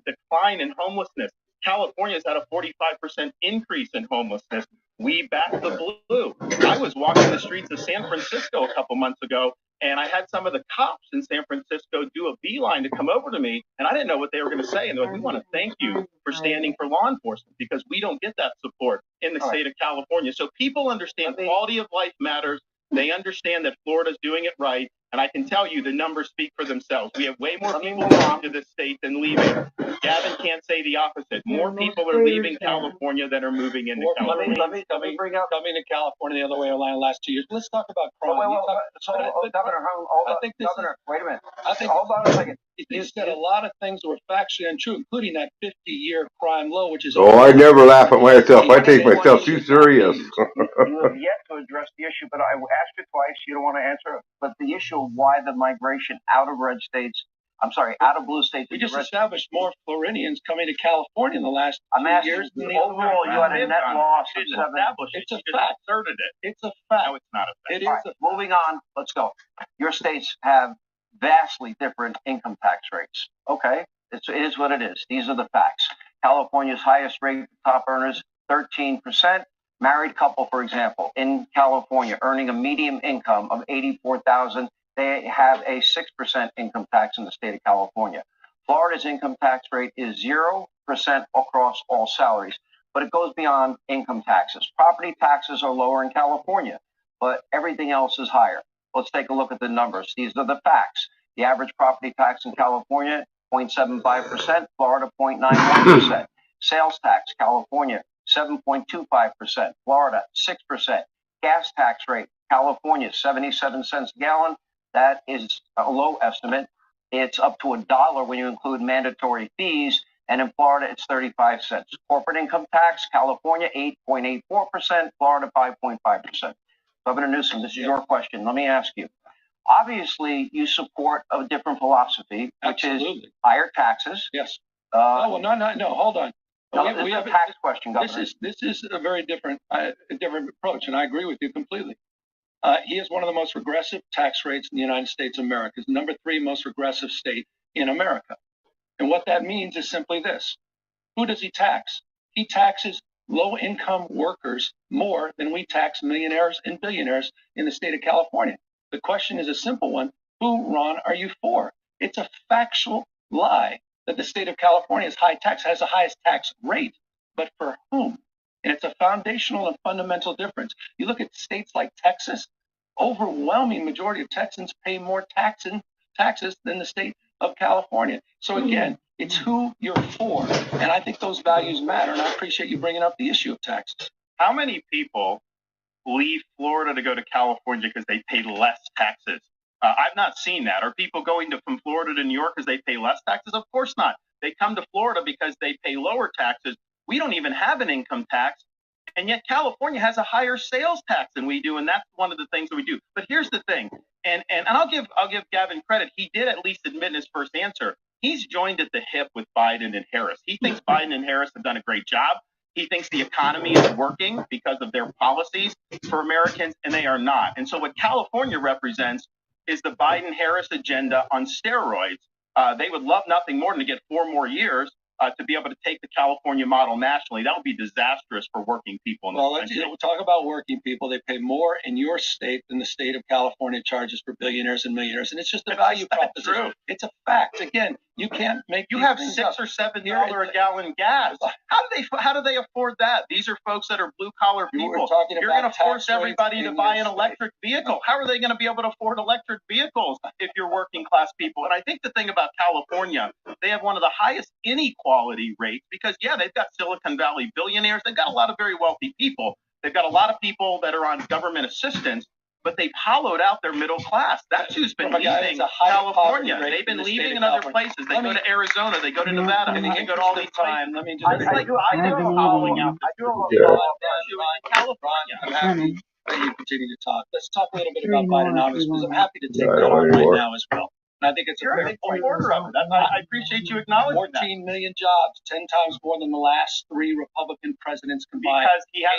decline in homelessness. California's had a 45% increase in homelessness. We back the blue. I was walking the streets of San Francisco a couple months ago, and I had some of the cops in San Francisco do a beeline to come over to me, and I didn't know what they were going to say. And they're like, we want to thank you for standing for law enforcement because we don't get that support in the state of California. So people understand quality of life matters. They understand that Florida's doing it right. And I can tell you the numbers speak for themselves. We have way more people coming to this state than leaving. Gavin can't say the opposite. More people are leaving California than are moving into California. Let me bring up coming to California the other way around the last 2 years. Let's talk about crime. Governor, wait a minute. I think hold on a second. You said a lot of things that were factually untrue, including that 50-year crime low, which is. Oh, I never laugh at myself. I take myself too serious. You have yet to address the issue, but I asked you twice. You don't want to answer it. But the issue of why the migration out of blue states. We just established more Floridians coming to California in the last 2 years. Overall, you had a net loss of 7. It's a fact. It's a fact. No, it's not a fact. It is. Moving on. Let's go. Your states have vastly different income tax rates. Okay, it is what it is. These are the facts. California's highest rate for top earners, 13%. Married couple, for example, in California, earning a median income of $84,000, they have a 6% income tax in the state of California. Florida's income tax rate is 0% across all salaries, but it goes beyond income taxes. Property taxes are lower in California, but everything else is higher. Let's take a look at the numbers. These are the facts. The average property tax in California, 0.75%, Florida, 0.91%. Sales tax, California, 7.25%, Florida, 6%. Gas tax rate, California, 77 cents a gallon. That is a low estimate. It's up to $1 when you include mandatory fees. And in Florida, it's 35 cents. Corporate income tax, California, 8.84%, Florida, 5.5%. Governor Newsom, this is your question. Let me ask you. Obviously, you support a different philosophy, which is higher taxes. Yes. No, hold on. No, we have a tax question, Governor. This is a very different approach, and I agree with you completely. He has one of the most regressive tax rates in the United States of America. It's the number 3 most regressive state in America. And what that means is simply this. Who does he tax? He taxes low-income workers more than we tax millionaires and billionaires in the state of California. The question is a simple one. Who, Ron, are you for? It's a factual lie that the state of California's high tax has the highest tax rate, but for whom? And it's a foundational and fundamental difference. You look at states like Texas, overwhelming majority of Texans pay more taxes than the state of California. So again, it's who you're for. And I think those values matter. And I appreciate you bringing up the issue of taxes. How many people leave Florida to go to California because they pay less taxes? I've not seen that. Are people going from Florida to New York because they pay less taxes? Of course not. They come to Florida because they pay lower taxes. We don't even have an income tax. And yet California has a higher sales tax than we do. And that's one of the things that we do. But here's the thing. And I'll give Gavin credit. He did at least admit in his first answer. He's joined at the hip with Biden and Harris. He thinks Biden and Harris have done a great job. He thinks the economy is working because of their policies for Americans, and they are not. And so what California represents is the Biden-Harris agenda on steroids. They would love nothing more than to get 4 more years to be able to take the California model nationally. That would be disastrous for working people. Let's talk about working people. They pay more in your state than the state of California charges for billionaires and millionaires. And it's just a value proposition. True. It's a fact. Again, You can't make. You have $6 or $7 a gallon gas. How do they afford that? These are folks that are blue collar people. You're going to force everybody to buy an electric vehicle. How are they going to be able to afford electric vehicles if you're working class people? And I think the thing about California, they have one of the highest inequality rates because, yeah, they've got Silicon Valley billionaires. They've got a lot of very wealthy people. They've got a lot of people that are on government assistance, but they've hollowed out their middle class. That's who's been leaving California. They've been leaving in other places. They go to Arizona. They go to Nevada. They go to all these places. Let me just. I do have a following out this issue in California. I'm happy that you continue to talk. Let's talk a little bit about Three more Bidenomics if you because I'm want. happy to take that on right now as well. And I think it's a You're a fair big point. supporter of it. I appreciate you acknowledging that. 14 million jobs, 10 times more than the last 3 Republican presidents combined. Because he had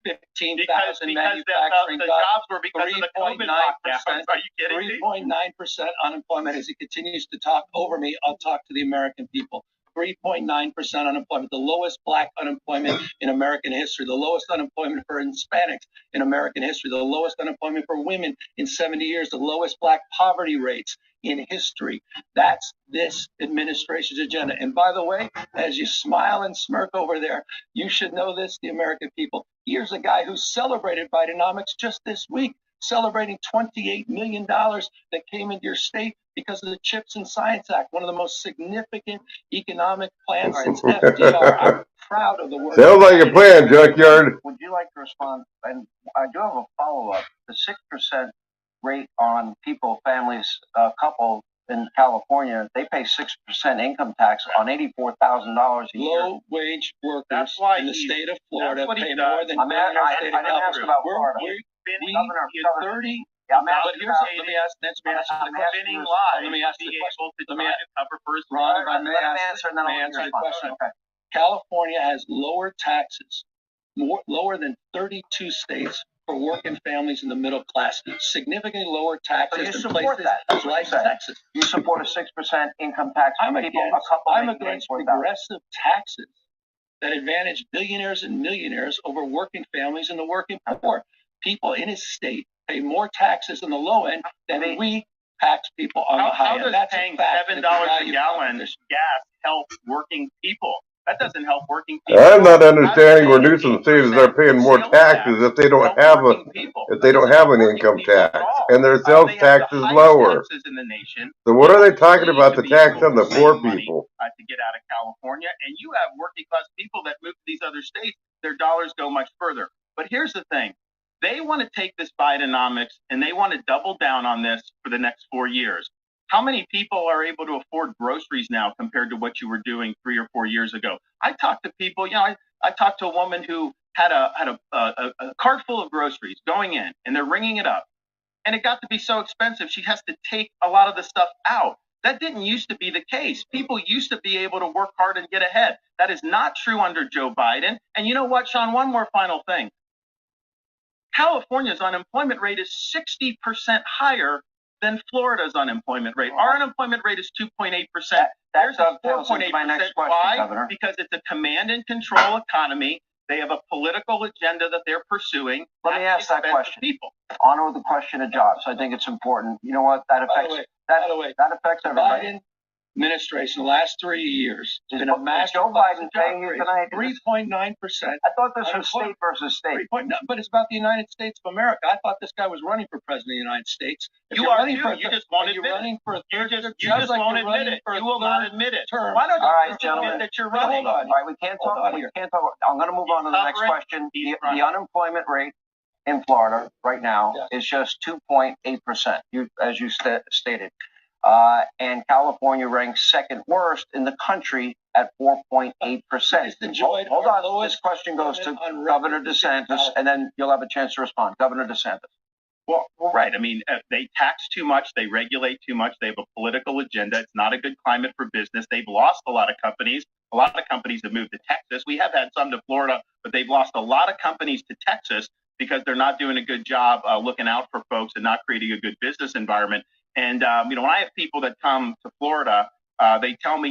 15,000 the manufacturing jobs. jobs were because of the COVID lockdown. Are you kidding me? 3.9% unemployment. As he continues to talk over me, I'll talk to the American people. 3.9% unemployment, the lowest black unemployment in American history, the lowest unemployment for Hispanics in American history, the lowest unemployment for women in 70 years, the lowest black poverty rates in history. That's this administration's agenda. And by the way, as you smile and smirk over there, you should know this, the American people. Here's a guy who celebrated Bidenomics just this week, celebrating $28 million that came into your state because of the CHIPS and Science Act, one of the most significant economic plans since FDR. I'm proud of the work. Sounds like a plan, Junkyard. Would you like to respond? And I do have a follow-up. The 6% rate on people, families, couple in California, they pay 6% income tax on $84,000 a year. Low-wage workers That's why in the state of Florida what he pay does. more than I didn't ask about Florida. We Governor, get 30. Yeah, I'm But asking here's, about- let me ask the question. Spinning lies. Let me ask the be question. able to Let me try to cover for his Ron, if I may Let him ask, answer and then may I'll answer the respond. question. Okay. California has lower taxes, lower than 32 states for working families in the middle class. Significantly lower So taxes you than support places that? like Texas. You support a 6% income tax for I'm people, against, a couple I'm making against $84,000. progressive taxes that advantage billionaires and millionaires over working families and the working poor. People in his state pay more taxes on the low end than we tax people on the high How end. does That's paying a fact. $7 a gallon gas help working people? That doesn't help working people. I'm not understanding where Newsom says they're paying more taxes if they don't have an income tax and their sales tax is lower. In the nation. So what are they talking about the tax on the poor people? To get out of California, and you have working class people that move to these other states, their dollars go much further. But here's the thing. They want to take this Bidenomics and they want to double down on this for the next 4 years. How many people are able to afford groceries now compared to what you were doing 3 or 4 years ago? I talked to people, I talked to a woman who had a cart full of groceries going in and they're ringing it up. And it got to be so expensive, she has to take a lot of the stuff out. That didn't used to be the case. People used to be able to work hard and get ahead. That is not true under Joe Biden. And you know what, Sean, one more final thing. California's unemployment rate is 60% higher than Florida's unemployment rate. Our unemployment rate is 2.8%. There's a 4.8%. Why? Governor. Because it's a command and control economy. They have a political agenda that they're pursuing. Let me ask that question. People. Honor the question of jobs. I think it's important. You know what? That affects that affects everybody. Biden administration, the last 3 years, has been a massive. Joe Biden paying you tonight? 3.9%. I thought this was state versus state. 3.9, but it's about the United States of America. I thought this guy was running for president of the United States. If You you're are running too. for, You just won't you're admit running it. for a You third. just sounds like won't you're admit running it. for a You will not third admit it. term. Why don't you All right, just gentlemen. admit that you're Hold running? on. All right, we can't Hold talk. on We here. can't talk. I'm going to move on to the next Suffering. question. He's The unemployment rate in Florida right now is just 2.8%. As you stated, and California ranks second worst in the country at 4.8%. Hold on. This question goes to Governor DeSantis, and then you'll have a chance to respond. Governor DeSantis. Well, right. I mean, they tax too much. They regulate too much. They have a political agenda. It's not a good climate for business. They've lost a lot of companies. A lot of companies have moved to Texas. We have had some to Florida, but they've lost a lot of companies to Texas because they're not doing a good job looking out for folks and not creating a good business environment. And, when I have people that come to Florida, they tell me,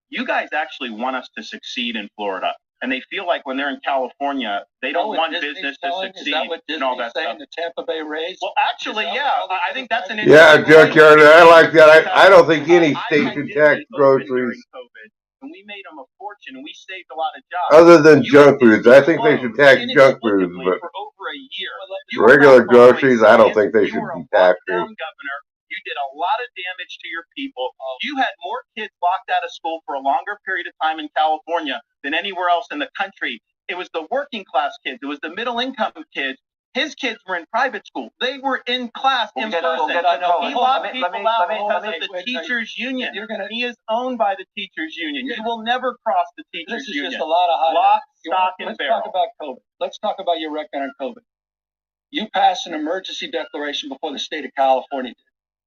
you guys actually want us to succeed in Florida. and they feel like when they're in California, they don't want business to succeed and all that stuff. The Tampa Bay Rays? Well, actually, yeah, I think that's an Yeah, interesting Junkyard, point. I like that. I don't think any I state had should Disney tax open groceries during COVID, and we made them a fortune, and we saved a lot of jobs. other than You junk had foods. Disney I think they should tax junk foods, inexplicably but for over a year. You were regular not following groceries, I don't science. think they You should were a be taxed. lockdown governor. You did a lot of damage to your people. You had more kids locked out of school for a longer period of time in California than anywhere else in the country. It was the working class kids. It was the middle income kids. His kids were in private school. They were in class in person. He locked people out because of the teachers' union. He is owned by the teachers' union. You will never cross the teachers' union. This is just a lot of high. Lock, stock, and Let's barrel. talk about COVID. Let's talk about your record on COVID. You passed an emergency declaration before the state of California did.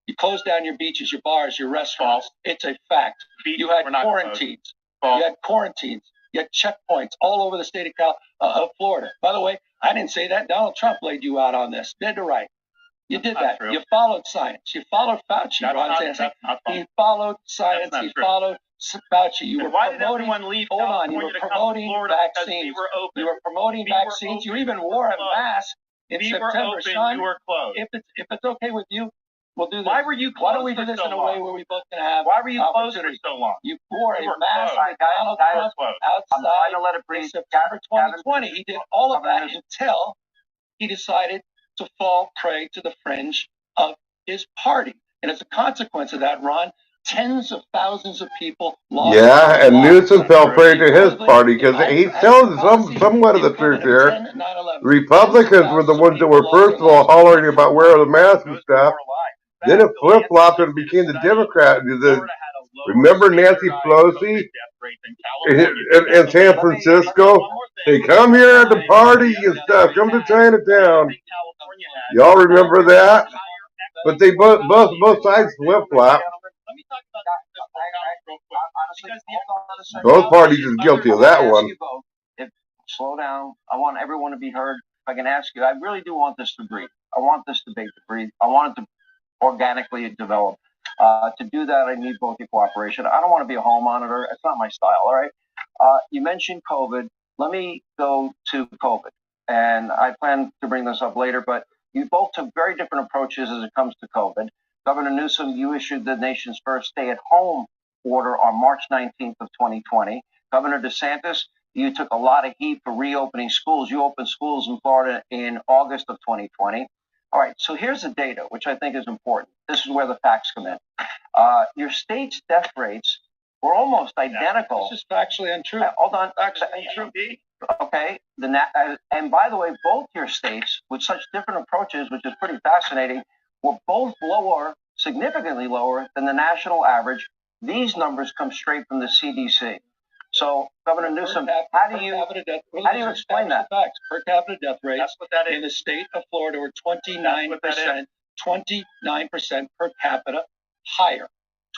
You closed down your beaches, your bars, your restaurants. It's a fact. You had quarantines. You had quarantines. You had checkpoints all over the state of Florida. By the way, I didn't say that. Donald Trump laid you out on this. Dead to right. You did that. True. You followed science. You followed Fauci. He followed science. He followed Fauci. You were why did promoting. everyone leave Hold on. You California were to come to promoting Florida because we vaccines. were open? You were promoting We were vaccines. You open. even We were wore a closed. mask in We were September. open. Sean, You were closed. if it's okay with you, we'll do this. Why were you Why don't closed we do for this so in a long? way where we both can have Why were you closed for opportunity? so long? You wore We a were mask closed. with Donald Trump Closed. outside I'm trying to let it breathe. in September 2020. He did all of that until he decided to fall prey to the fringe of his party. And as a consequence of that, Ron, tens of thousands of people lost their Yeah, and lives. Newsom fell prey to his party because he's telling somewhat of the truth here. 9/11. Republicans were the ones that were first of all hollering about wearing the mask and stuff. Then it flip-flopped and became the Democrat. Remember Nancy Pelosi in San Francisco? They come here at the party and stuff. Come to Chinatown. Y'all remember that? But they both sides flip-flop. Both parties is guilty of that one. Slow down. I want everyone to be heard. If I can ask you, I really do want this to breathe. I want this debate to breathe. I want it to organically develop. To do that, I need both your cooperation. I don't want to be a hall monitor. It's not my style, all right? You mentioned COVID. Let me go to COVID. And I plan to bring this up later, but you both took very different approaches as it comes to COVID. Governor Newsom, you issued the nation's first stay-at-home order on March 19th of 2020. Governor DeSantis, you took a lot of heat for reopening schools. You opened schools in Florida in August of 2020. All right, so here's the data, which I think is important. This is where the facts come in. Your state's death rates were almost identical. This is factually untrue. Hold on. Factually untrue. Okay. And by the way, both your states, with such different approaches, which is pretty fascinating, were both lower, significantly lower than the national average. These numbers come straight from the CDC. So, Governor Newsom, how do you explain that? Facts. Per capita death rates in the state of Florida were 29%, 29% per capita higher.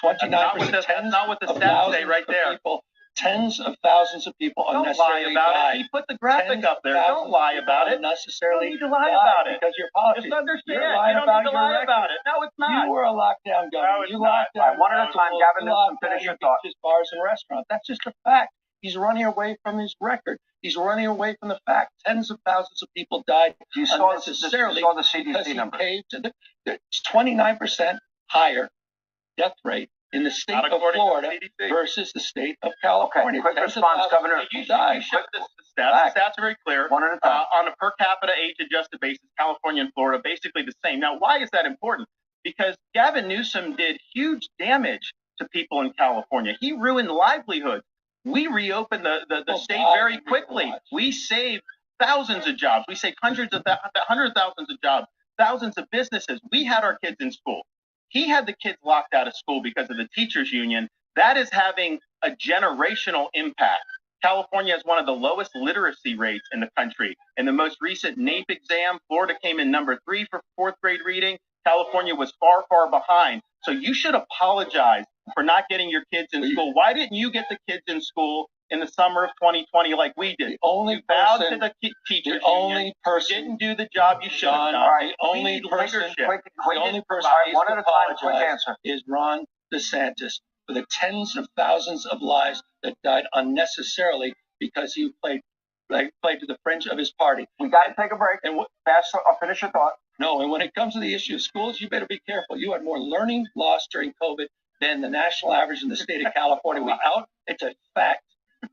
29%. That's not what the stats say right there. People, tens of thousands of people Don't lie unnecessarily about died. it. He put the graphic up there. Don't lie about it. Unnecessarily You don't need to lie about it. because your policy. Just understand. You're You lying don't about need to your lie record. about it. No, it's not. You were a lockdown governor. No, it's you not. locked down One at a time, Gavin Newsom, finish your thought. Beaches, bars, and restaurants. That's just a fact. He's running away from his record. He's running away from the fact. Tens of thousands of people died unnecessarily the CDC because he number. paid to it's 29% higher death rate in the state of Florida versus the state of California. Okay, quick response, Governor. You showed the stats. The stats are very clear. One at a time. On a per capita age-adjusted basis, California and Florida basically the same. Now, why is that important? Because Gavin Newsom did huge damage to people in California. He ruined livelihoods. We reopened the state very quickly. We saved thousands of jobs. We saved hundreds of thousands of jobs, thousands of businesses. We had our kids in school. He had the kids locked out of school because of the teachers union. That is having a generational impact. California has one of the lowest literacy rates in the country. In the most recent NAEP exam, Florida came in number 3 for fourth grade reading. California was far, far behind. So you should apologize for not getting your kids in school. Why didn't you get the kids in school in the summer of 2020 like we did? You bowed to the teachers union. Didn't do the job you should have done. All right, the only person one at a time, quick answer. Is Ron DeSantis for the tens of thousands of lives that died unnecessarily because he played to the fringe of his party. We got to take a break. And I'll finish your thought. No, and when it comes to the issue of schools, you better be careful. You had more learning loss during COVID than the national average in the state of California. It's a fact.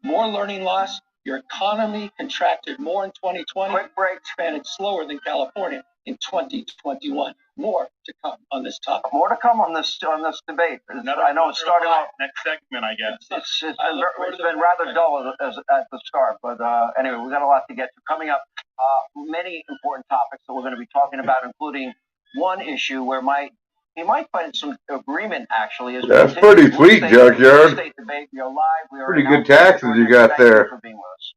More learning loss. Your economy contracted more in 2020. Quick break. Expanded slower than California in 2021. More to come on this topic. More to come on this debate. I know it's starting off next segment, I guess. It's been rather dull at the start, but anyway, we got a lot to get to. Coming up, many important topics that we're going to be talking about, including one issue where you might find some agreement. Actually, that's pretty sweet, Junkyard. State debate. We are live. We are pretty good taxes you got there. Thank you for being with us.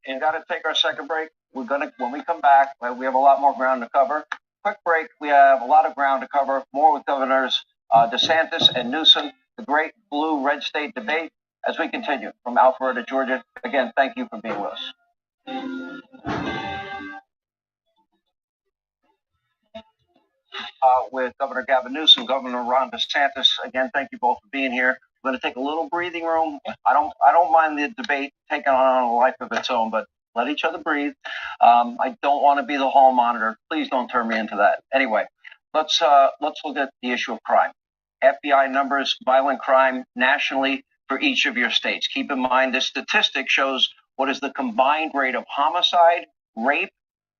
And got to take our second break. When we come back, we have a lot more ground to cover. Quick break. We have a lot of ground to cover. More with Governors DeSantis and Newsom, the great blue-red state debate, as we continue from Alpharetta, Georgia. Again, thank you for being with us. With Governor Gavin Newsom, Governor Ron DeSantis. Again, thank you both for being here. We're going to take a little breathing room. I don't mind the debate taking on a life of its own, but let each other breathe. I don't want to be the hall monitor. Please don't turn me into that. Anyway, let's look at the issue of crime. FBI numbers, violent crime nationally for each of your states. Keep in mind, this statistic shows what is the combined rate of homicide, rape,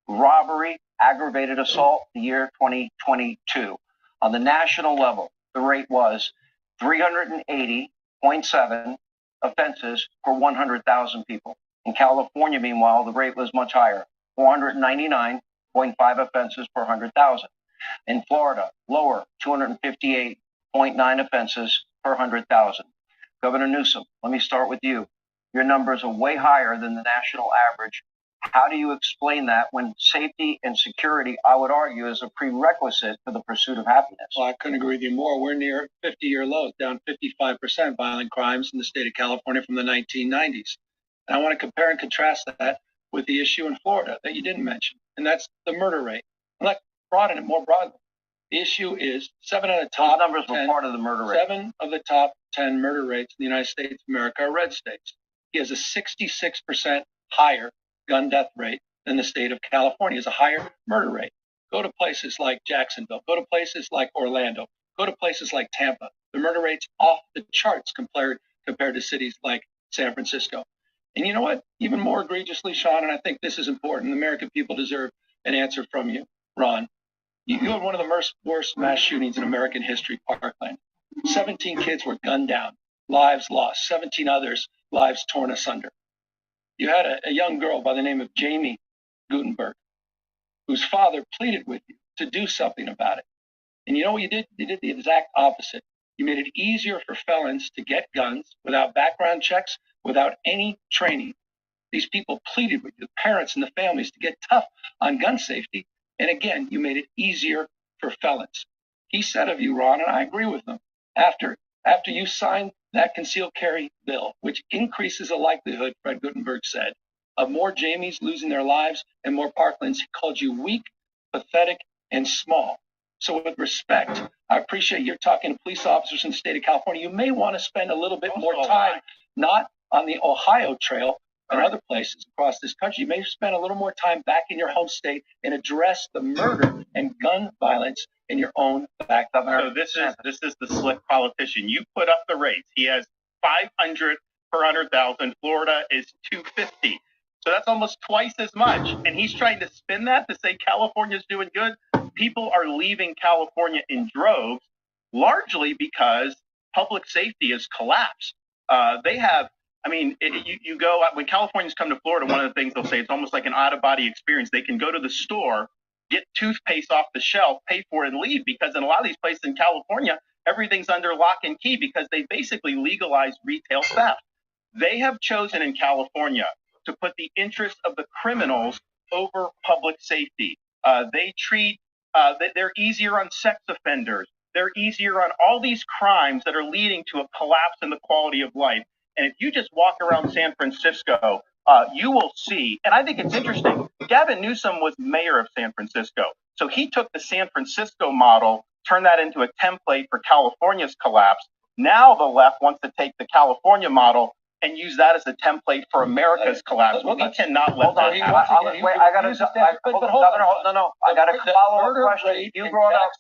robbery, aggravated assault the year 2022. On the national level, the rate was 380.7 offenses per 100,000 people. In California, meanwhile, the rate was much higher, 499.5 offenses per 100,000. In Florida, lower, 258.9 offenses per 100,000. Governor Newsom, let me start with you. Your numbers are way higher than the national average. How do you explain that when safety and security, I would argue, is a prerequisite for the pursuit of happiness? Well, I couldn't agree with you more. We're near 50-year lows, down 55% violent crimes in the state of California from the 1990s. And I want to compare and contrast that with the issue in Florida that you didn't mention, and that's the murder rate. I'm not broadening it more broadly. The issue is 7 of the top numbers were part of the murder rate. 7 of the top 10 murder rates in the United States of America are red states. He has a 66% higher gun death rate than the state of California. Has a higher murder rate. Go to places like Jacksonville. Go to places like Orlando. Go to places like Tampa. The murder rate's off the charts compared to cities like San Francisco. And you know what? Even more egregiously, Sean, and I think this is important, the American people deserve an answer from you, Ron. You had one of the worst mass shootings in American history, Parkland. 17 kids were gunned down, lives lost, 17 others, lives torn asunder. You had a young girl by the name of Jamie Gutenberg, whose father pleaded with you to do something about it. And you know what you did? You did the exact opposite. You made it easier for felons to get guns without background checks, without any training. These people pleaded with you, the parents and the families, to get tough on gun safety. And again, you made it easier for felons. He said of you, Ron, and I agree with him, after you signed that concealed carry bill, which increases the likelihood, Fred Gutenberg said, of more Jamies losing their lives and more Parklands, he called you weak, pathetic, and small. So with respect, I appreciate you're talking to police officers in the state of California. You may want to spend a little bit more time, not on the Ohio Trail and other places across this country. You may spend a little more time back in your home state and address the murder and gun violence in your own backyard. So this is the slick politician. You put up the rates. He has 500 per 100,000. Florida is 250. So that's almost twice as much. And he's trying to spin that to say California's doing good. People are leaving California in droves, largely because public safety has collapsed. You go when Californians come to Florida, one of the things they'll say, it's almost like an out-of-body experience. They can go to the store, get toothpaste off the shelf, pay for it, and leave, because in a lot of these places in California, everything's under lock and key because they basically legalized retail theft. They have chosen in California to put the interest of the criminals over public safety. They're easier on sex offenders. They're easier on all these crimes that are leading to a collapse in the quality of life. And if you just walk around San Francisco, you will see, and I think it's interesting, Gavin Newsom was mayor of San Francisco. So he took the San Francisco model, turned that into a template for California's collapse. Now the left wants to take the California model and use that as a template for America's collapse. Well, we cannot let that happen. Wait, I got to. No. I got a follow-up question. You brought up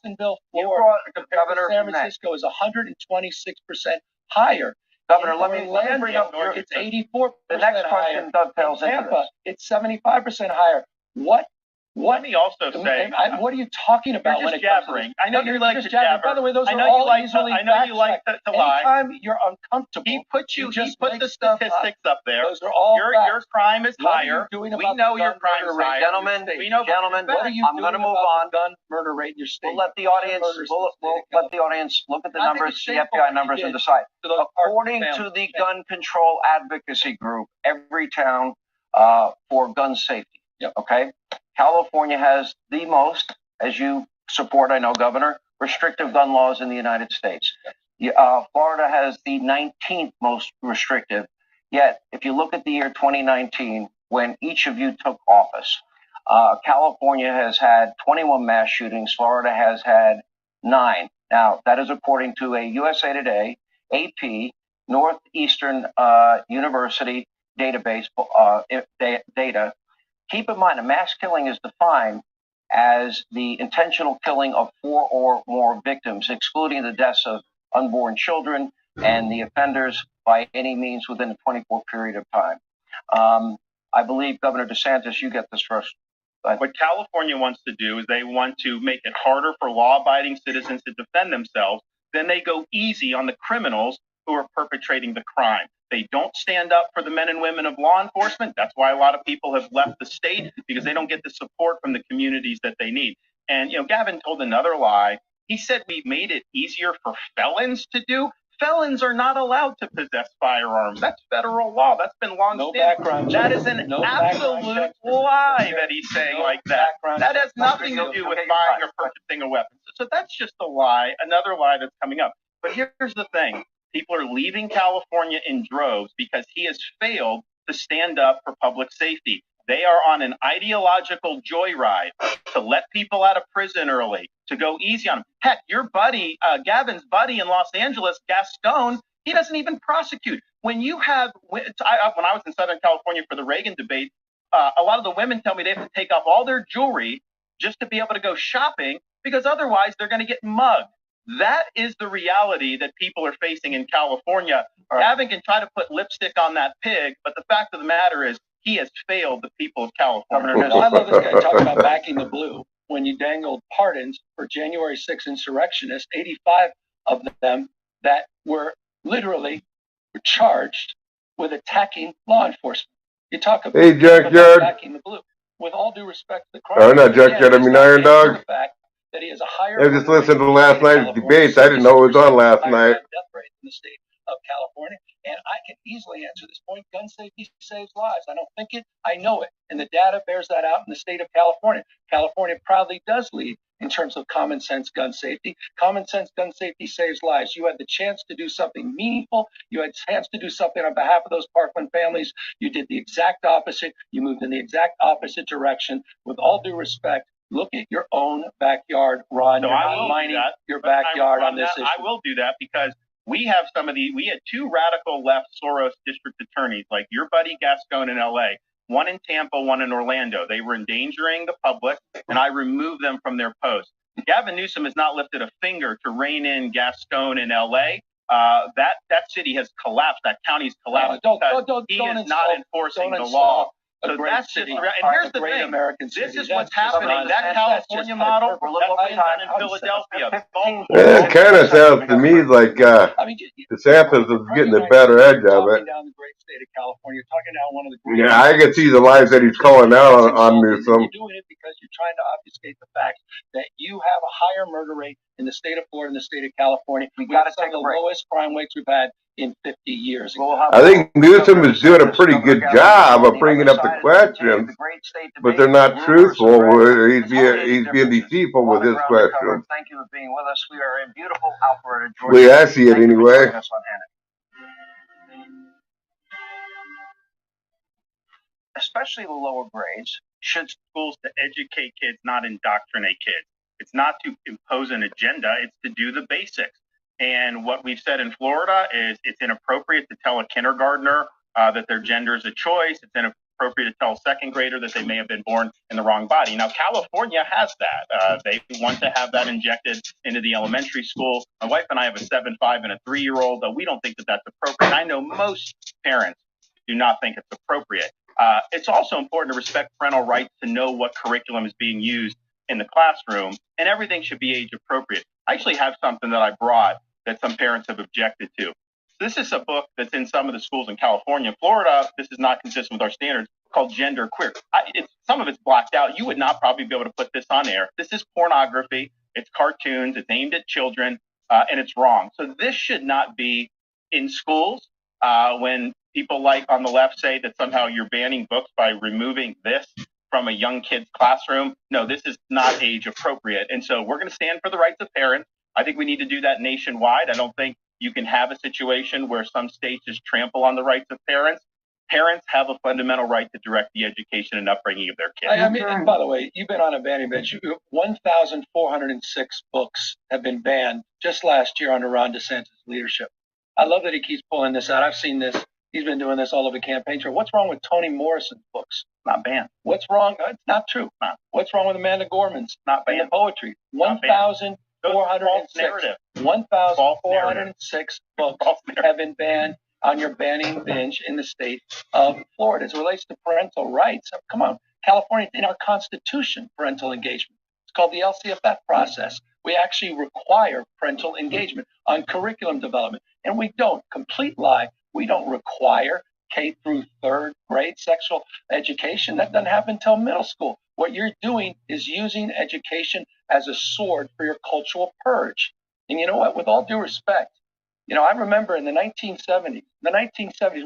Governor San Francisco is 126% higher. Governor, let me bring up it's 84%. The next question dovetails into Tampa, it's 75% higher. Let me also say, what are you talking about? You're just jabbering. I know you like to jabber. By the way, those I are know all you like easily I know you like to lie. Anytime you're uncomfortable, He put the stuff statistics up there. Those are all Your crime is What are higher. you doing We about know the your gun crime is murder rate? higher. Gentlemen, We know gentlemen, What are you I'm doing going to move about on. the gun murder rate in your state? We'll let the audience look at the numbers, the FBI numbers, and decide. According to the gun control advocacy group, every town for gun safety. Yep. Okay, California has the most, as you support, I know, Governor, restrictive gun laws in the United States. Florida has the 19th most restrictive. Yet, if you look at the year 2019, when each of you took office, California has had 21 mass shootings. Florida has had 9. Now, that is according to a USA Today, AP, Northeastern University database data. Keep in mind, a mass killing is defined as the intentional killing of 4 or more victims, excluding the deaths of unborn children and the offenders by any means within a 24 period of time. I believe, Governor DeSantis, you get this first. What California wants to do is they want to make it harder for law-abiding citizens to defend themselves. Then they go easy on the criminals who are perpetrating the crime. They don't stand up for the men and women of law enforcement. That's why a lot of people have left the state, because they don't get the support from the communities that they need. And, Gavin told another lie. He said we made it easier for felons to do. Felons are not allowed to possess firearms. That's federal law. That's been long-standing. That is an absolute lie that he's saying like that. That has nothing to do with buying or purchasing a weapon. So that's just a lie, another lie that's coming up. But here's the thing. People are leaving California in droves because he has failed to stand up for public safety. They are on an ideological joyride to let people out of prison early, to go easy on them. Heck, your buddy, Gavin's buddy in Los Angeles, Gascon, he doesn't even prosecute. When I was in Southern California for the Reagan debate, a lot of the women tell me they have to take off all their jewelry just to be able to go shopping, because otherwise they're going to get mugged. That is the reality that people are facing in California. Gavin can try to put lipstick on that pig, but the fact of the matter is he has failed the people of California. Well, I love this guy talking about backing the blue. When you dangled pardons for January 6th insurrectionists, 85 of them that were literally charged with attacking law enforcement. You talk about backing the blue. With all due respect to the crime. Oh, not Junkyard, I mean Iron Dog. The fact that he has a higher. I just listened to last night's debates. I didn't know it was on last night. Death rate in the state of California, and I can easily answer this point. Gun safety saves lives. I don't think it, I know it, and the data bears that out in the state of California. California proudly does lead in terms of common sense gun safety. Common sense gun safety saves lives. You had the chance to do something meaningful. You had a chance to do something on behalf of those Parkland families. You did the exact opposite. You moved in the exact opposite direction. With all due respect, look at your own backyard, Ron. So You're I not will mining do that, your backyard on this that, issue. I will do that because we had 2 radical left Soros district attorneys, like your buddy Gascon in LA, one in Tampa, one in Orlando. They were endangering the public, and I removed them from their posts. Gavin Newsom has not lifted a finger to rein in Gascon in LA. That city has collapsed. That county's collapsed because he is not enforcing the law. So that's just, and here's the thing, this is what's happening. That California model, that's done in Philadelphia. It kind of sounds to me like DeSantis is getting the better edge of it. Yeah, I can see the lies that he's calling out on Newsom. You're doing it because you're trying to obfuscate the fact that you have a higher murder rate in the state of Florida and the state of California. We got some of the lowest crime rates we've had in 50 years. I think Newsom is doing a pretty good job of bringing up the questions, but they're not truthful. He's being deceitful with his questions. Thank you for being with us. We are in beautiful Alpharetta, Georgia. Well, yeah, I see it anyway. especially the lower grades, should schools to educate kids, not indoctrinate kids. It's not to impose an agenda, it's to do the basics. And what we've said in Florida is it's inappropriate to tell a kindergartner that their gender is a choice. It's inappropriate to tell a second grader that they may have been born in the wrong body. Now, California has that. They want to have that injected into the elementary school. My wife and I have a 7, 5, and a 3-year-old, though we don't think that that's appropriate. I know most parents do not think it's appropriate. It's also important to respect parental rights to know what curriculum is being used in the classroom, and everything should be age appropriate. I actually have something that I brought that some parents have objected to. This is a book that's in some of the schools in California. Florida, this is not consistent with our standards, called Gender Queer. Some of it's blacked out. You would not probably be able to put this on air. This is pornography. It's cartoons. It's aimed at children, and it's wrong. So this should not be in schools. When people like on the left say that somehow you're banning books by removing this from a young kid's classroom, no, this is not age appropriate. And so we're going to stand for the rights of parents. I think we need to do that nationwide. I don't think you can have a situation where some states just trample on the rights of parents. Parents have a fundamental right to direct the education and upbringing of their kids. I mean, and by the way, you've been on a banning bench. 1,406 books have been banned just last year under Ron DeSantis' leadership. I love that he keeps pulling this out. I've seen this. He's been doing this all over the campaign trail. What's wrong with Toni Morrison's books? Not banned. What's wrong? It's not true. Not. What's wrong with Amanda Gorman's? Not banned. And the poetry. 1,406. 1,406 books have been banned on your banning bench in the state of Florida. As it relates to parental rights, come on, California, in our Constitution, parental engagement. It's called the LCFF process. We actually require parental engagement on curriculum development. And we don't. Complete lie. We don't require K through 3rd grade sexual education. That doesn't happen until middle school. What you're doing is using education as a sword for your cultural purge. And you know what? With all due respect, I remember in the 1970s,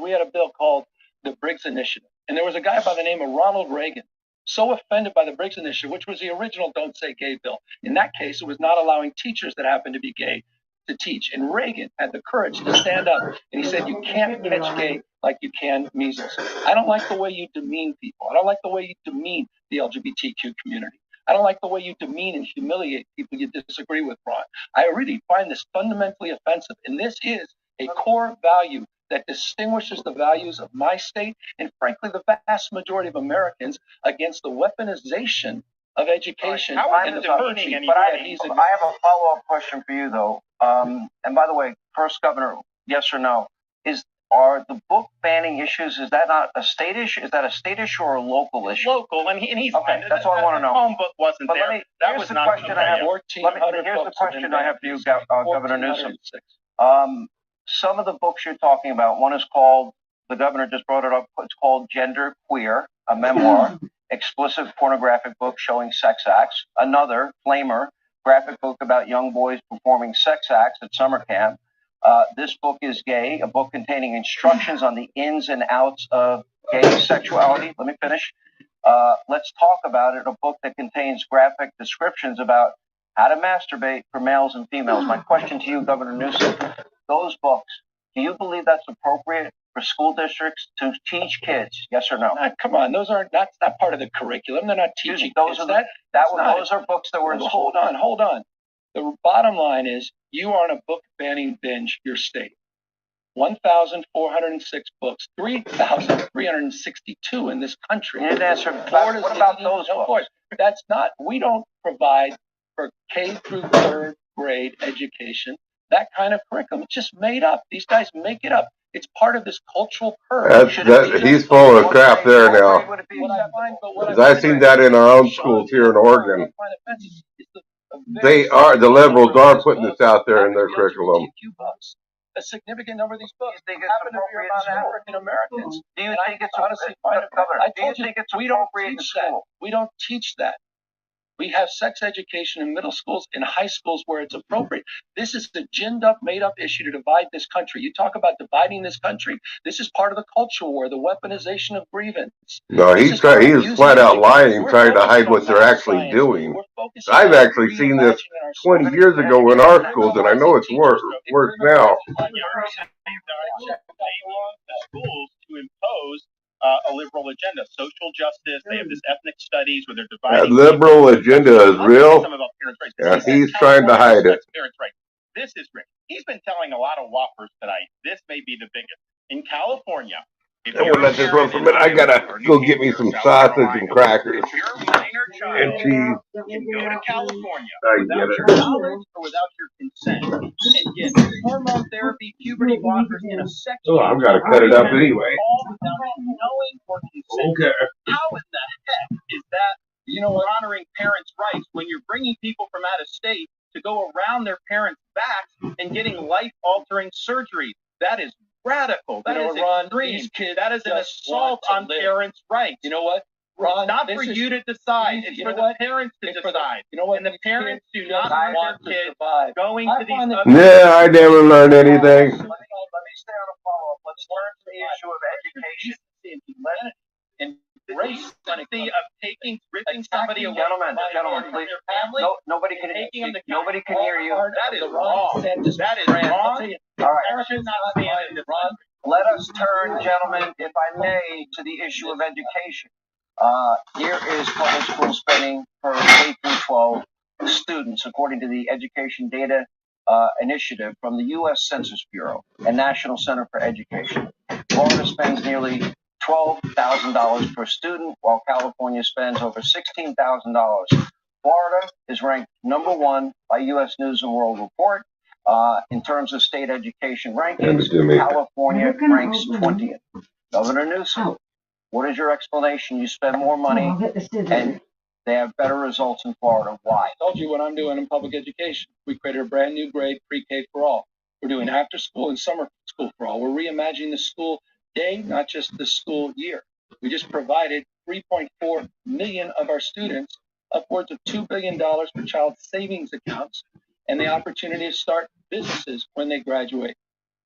we had a bill called the Briggs Initiative. And there was a guy by the name of Ronald Reagan, so offended by the Briggs Initiative, which was the original Don't Say Gay bill. In that case, it was not allowing teachers that happened to be gay to teach. And Reagan had the courage to stand up, and he said, you can't catch gay like you can measles. I don't like the way you demean people. I don't like the way you demean the LGBTQ community. I don't like the way you demean and humiliate people you disagree with, Ron. I really find this fundamentally offensive. And this is a core value that distinguishes the values of my state and, frankly, the vast majority of Americans against the weaponization of education. Right. I have a follow-up question for you, though. And by the way, first, Governor, yes or no? Are the book banning issues, is that not a state issue? Is that a state issue or a local issue? Local, and he's okay. That's all I want to know. Home book wasn't there. Here's the question I have for you, Governor Newsom. Some of the books you're talking about, one is called, the governor just brought it up, it's called Gender Queer, a memoir, explicit pornographic book showing sex acts. Another, Flamer, graphic book about young boys performing sex acts at summer camp. This book is Gay, a book containing instructions on the ins and outs of gay sexuality. Let me finish. Let's Talk About It, a book that contains graphic descriptions about how to masturbate for males and females. My question to you, Governor Newsom, those books, do you believe that's appropriate for school districts to teach kids? Yes or no? Come on, that's not part of the curriculum. They're not teaching. Those are books that were in school. Hold on. The bottom line is you are on a book banning binge, your state. 1,406 books, 3,362 in this country. You didn't answer. What about those books? That's not, we don't provide for K through 3rd grade education that kind of curriculum. It's just made up. These guys make it up. It's part of this cultural purge. He's full of crap there now. I've seen that in our own schools here in Oregon. The liberals are putting this out there in their curriculum. A significant number of these books happen to be about African Americans. Do you think it's honestly, Governor? I told you we don't teach that. We don't teach that. We have sex education in middle schools and high schools where it's appropriate. This is the ginned up, made up issue to divide this country. You talk about dividing this country. This is part of the culture war, the weaponization of grievance. No, he's flat out lying, trying to hide what they're actually doing. I've actually seen this 20 years ago in our schools, and I know it's worse now. Schools to impose a liberal agenda, social justice. They have this ethnic studies where they're dividing. That liberal agenda is real, some about parents' rights. and he's trying to hide it. Parents' rights. This is great. He's been telling a lot of whoppers tonight. This may be the biggest. In California, I won't let this run for a minute. I gotta go get me some sausage and crackers if your minor and child cheese. can go to California I without get it. your knowledge or without your consent and get hormone therapy, puberty blockers in a section. Oh, I've got to cut it up anyway. All without knowing or consent. Okay. How in the heck is that, honoring parents' rights when you're bringing people from out of state to go around their parents' backs and getting life-altering surgery? That is radical. That is extreme. That is an assault on parents' rights. You know what, Ron? Not for you to decide. It's for the parents to decide. And the parents do not want their kids going to these other... Yeah, I never learned anything. Let me stay on a follow-up. Let's learn the issue of education. Embrace the of ripping somebody away Gentlemen, from please. their family. Nobody can hear you. That is wrong. That is wrong. All right. That should not stand in this country. Let us turn, gentlemen, if I may, to the issue of education. Here is public school spending for K through 12 students, according to the Education Data Initiative from the U.S. Census Bureau and National Center for Education. Florida spends nearly $12,000 per student, while California spends over $16,000. Florida is ranked number 1 by U.S. News and World Report. In terms of state education rankings, California ranks 20th. Governor Newsom, what is your explanation? You spend more money and they have better results in Florida. Why? I told you what I'm doing in public education. We created a brand new grade, pre-K for all. We're doing after school and summer school for all. We're reimagining the school day, not just the school year. We just provided 3.4 million of our students upwards of $2 billion for child savings accounts and the opportunity to start businesses when they graduate.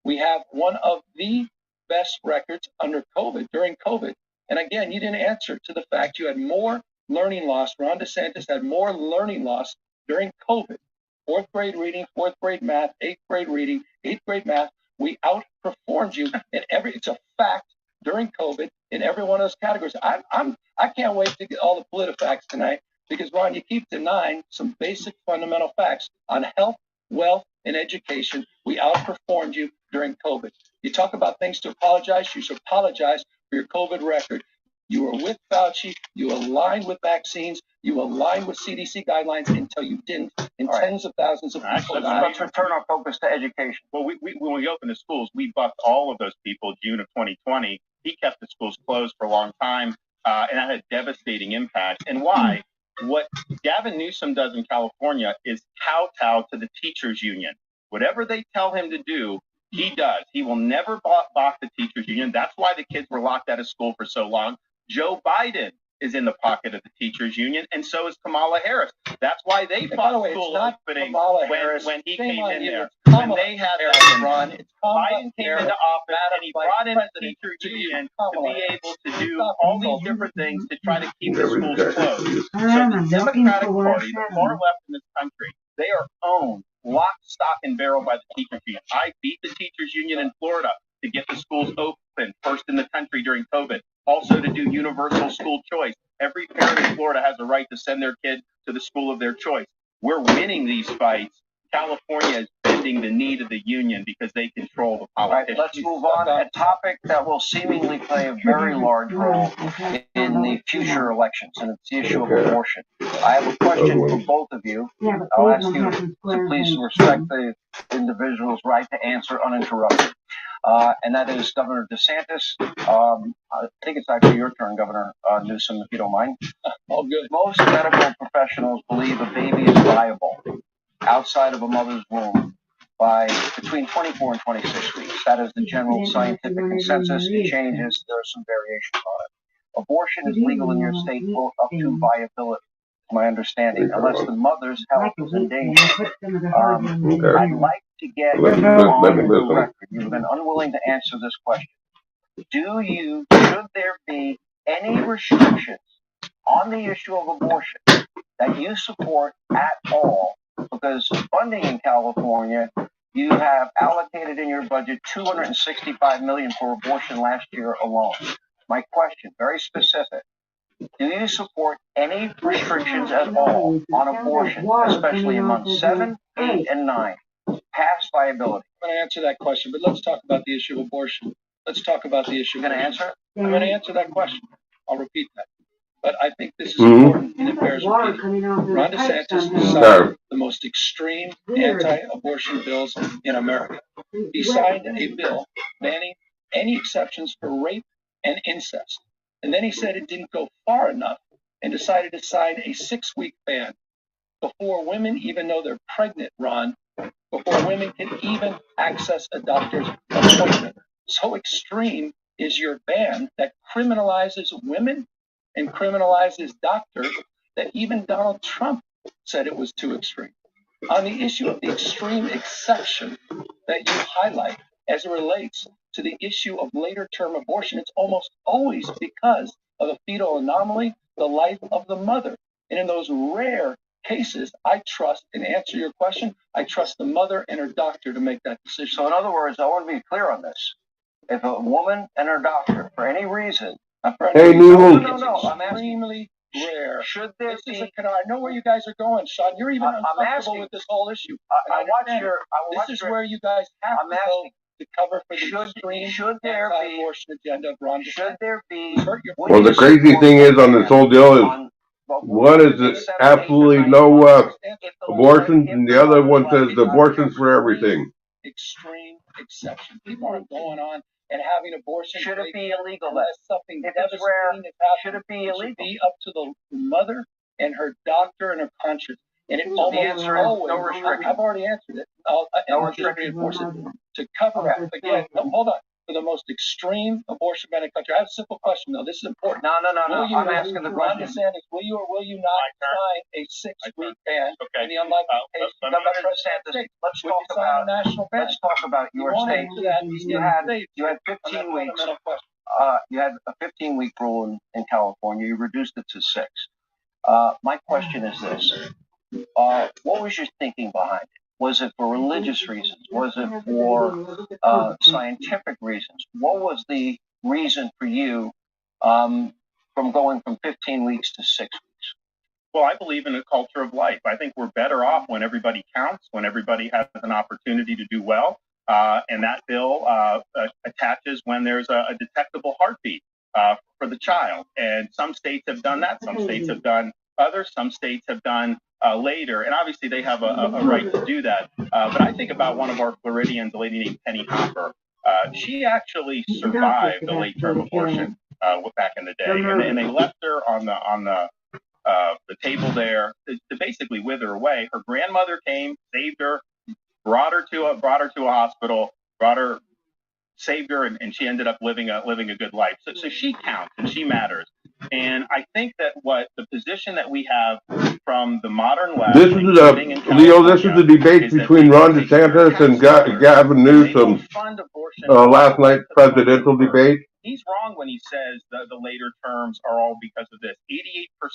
We have one of the best records under COVID, during COVID. And again, you didn't answer to the fact you had more learning loss. Ron DeSantis had more learning loss during COVID. 4th grade reading, 4th grade math, 8th grade reading, 8th grade math. We outperformed you in it's a fact during COVID in every one of those categories. I can't wait to get all the PolitiFacts tonight because, Ron, you keep denying some basic fundamental facts on health, wealth, and education. We outperformed you during COVID. You talk about things to apologize. You should apologize for your COVID record. You were with Fauci. You aligned with vaccines. You aligned with CDC guidelines until you didn't. And tens of thousands of people died. Let's return our focus to education. Well, when we opened the schools, we bucked all of those people June of 2020. He kept the schools closed for a long time, and that had a devastating impact. And why? What Gavin Newsom does in California is kowtow to the teachers union. Whatever they tell him to do, he does. He will never balk the teachers union. That's why the kids were locked out of school for so long. Joe Biden is in the pocket of the teachers union, and so is Kamala Harris. That's why they fought school opening when he came in there. When they had that, Biden came into office and he brought in the teachers union to be able to do all these different things to try to keep the schools closed. So the Democratic Party, the far left in this country, they are owned lock, stock, and barrel by the teachers union. I beat the teachers union in Florida to get the schools open, first in the country during COVID. Also to do universal school choice. Every parent in Florida has a right to send their kid to the school of their choice. We're winning these fights. California is bending the knee to the union because they control the politics. All right, let's move on. A topic that will seemingly play a very large role in the future elections, and it's the issue of abortion. I have a question for both of you. I'll ask you to please respect the individual's right to answer uninterrupted. And that is Governor DeSantis. I think it's actually your turn, Governor Newsom, if you don't mind. All good. Most medical professionals believe a baby is viable outside of a mother's womb by between 24 and 26 weeks. That is the general scientific consensus. It changes. There are some variations on it. Abortion is legal in your state up to viability, my understanding, unless the mother's health is in danger. I'd like to get you on the record. You've been unwilling to answer this question. Should there be any restrictions on the issue of abortion that you support at all? Because funding in California, you have allocated in your budget $265 million for abortion last year alone. My question, very specific. Do you support any restrictions at all on abortion, especially in months 7, 8, and 9, past viability? I'm going to answer that question, but let's talk about the issue of abortion. Let's talk about the issue. You're going to answer it? I'm going to answer that question. I'll repeat that. But I think this is important and it bears repeating. Ron DeSantis signed the most extreme anti-abortion bills in America. He signed a bill banning any exceptions for rape and incest. And then he said it didn't go far enough and decided to sign a 6-week ban before women even know they're pregnant, Ron, before women can even access a doctor's appointment. So extreme is your ban that criminalizes women and criminalizes doctors that even Donald Trump said it was too extreme. On the issue of the extreme exception that you highlight as it relates to the issue of later term abortion, it's almost always because of a fetal anomaly, the life of the mother. And in those rare cases, I trust, and answer your question, I trust the mother and her doctor to make that decision. So in other words, I want to be clear on this. If a woman and her doctor, for any reason, I'm extremely rare. Should there be? I know where you guys are going, Sean. You're even uncomfortable with this whole issue. This is where you guys have to go to cover for the extreme anti-abortion agenda of Ron DeSantis. Should there be? Well, the crazy thing is on this whole deal is one is absolutely no abortion, and the other one says abortion's for everything. Extreme exception. People are going on and having abortion. Should it be illegal? Unless something devastating is happening. Should it be illegal? It should be up to the mother and her doctor and her conscience. And it The answer is no restriction. I've already answered it. No restriction. To cover that. Again, hold on. For the most extreme abortion ban in the country. I have a simple question, though. This is important. No. I'm asking the Ron question. DeSantis, will you or will you not sign a 6-week ban in the unlikely case? Governor DeSantis, let's talk about your state. You had 15 weeks. You had a 15-week rule in California. You reduced it to 6. My question is this: what was your thinking behind it? Was it for religious reasons? Was it for scientific reasons? What was the reason for you from going from 15 weeks to 6 weeks? Well, I believe in a culture of life. I think we're better off when everybody counts, when everybody has an opportunity to do well. And that bill attaches when there's a detectable heartbeat for the child. And some states have done that. Some states have done others. Some states have done later. And obviously they have a right to do that. But I think about one of our Floridians, a lady named Penny Hopper. She actually survived a late-term abortion back in the day. And they left her on the table there to basically wither away. Her grandmother came, saved her, brought her to a hospital, saved her, and she ended up living a good life. So she counts and she matters. And I think that what the position that we have from the modern left, This is Leo. This is the debate between Ron DeSantis and Gavin Newsom. Last night's presidential debate. He's wrong when he says the later terms are all because of this.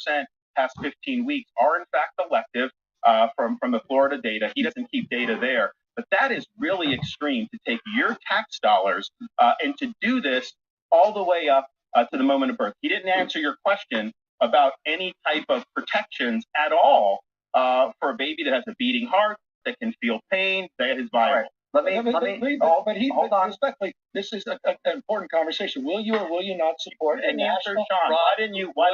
88% past 15 weeks are in fact elective from the Florida data. He doesn't keep data there. But that is really extreme to take your tax dollars and to do this all the way up to the moment of birth. He didn't answer your question about any type of protections at all for a baby that has a beating heart, that can feel pain, that is viable. Hold on. Respectfully, this is an important conversation. Will you or will you not support a national ban? Why didn't you not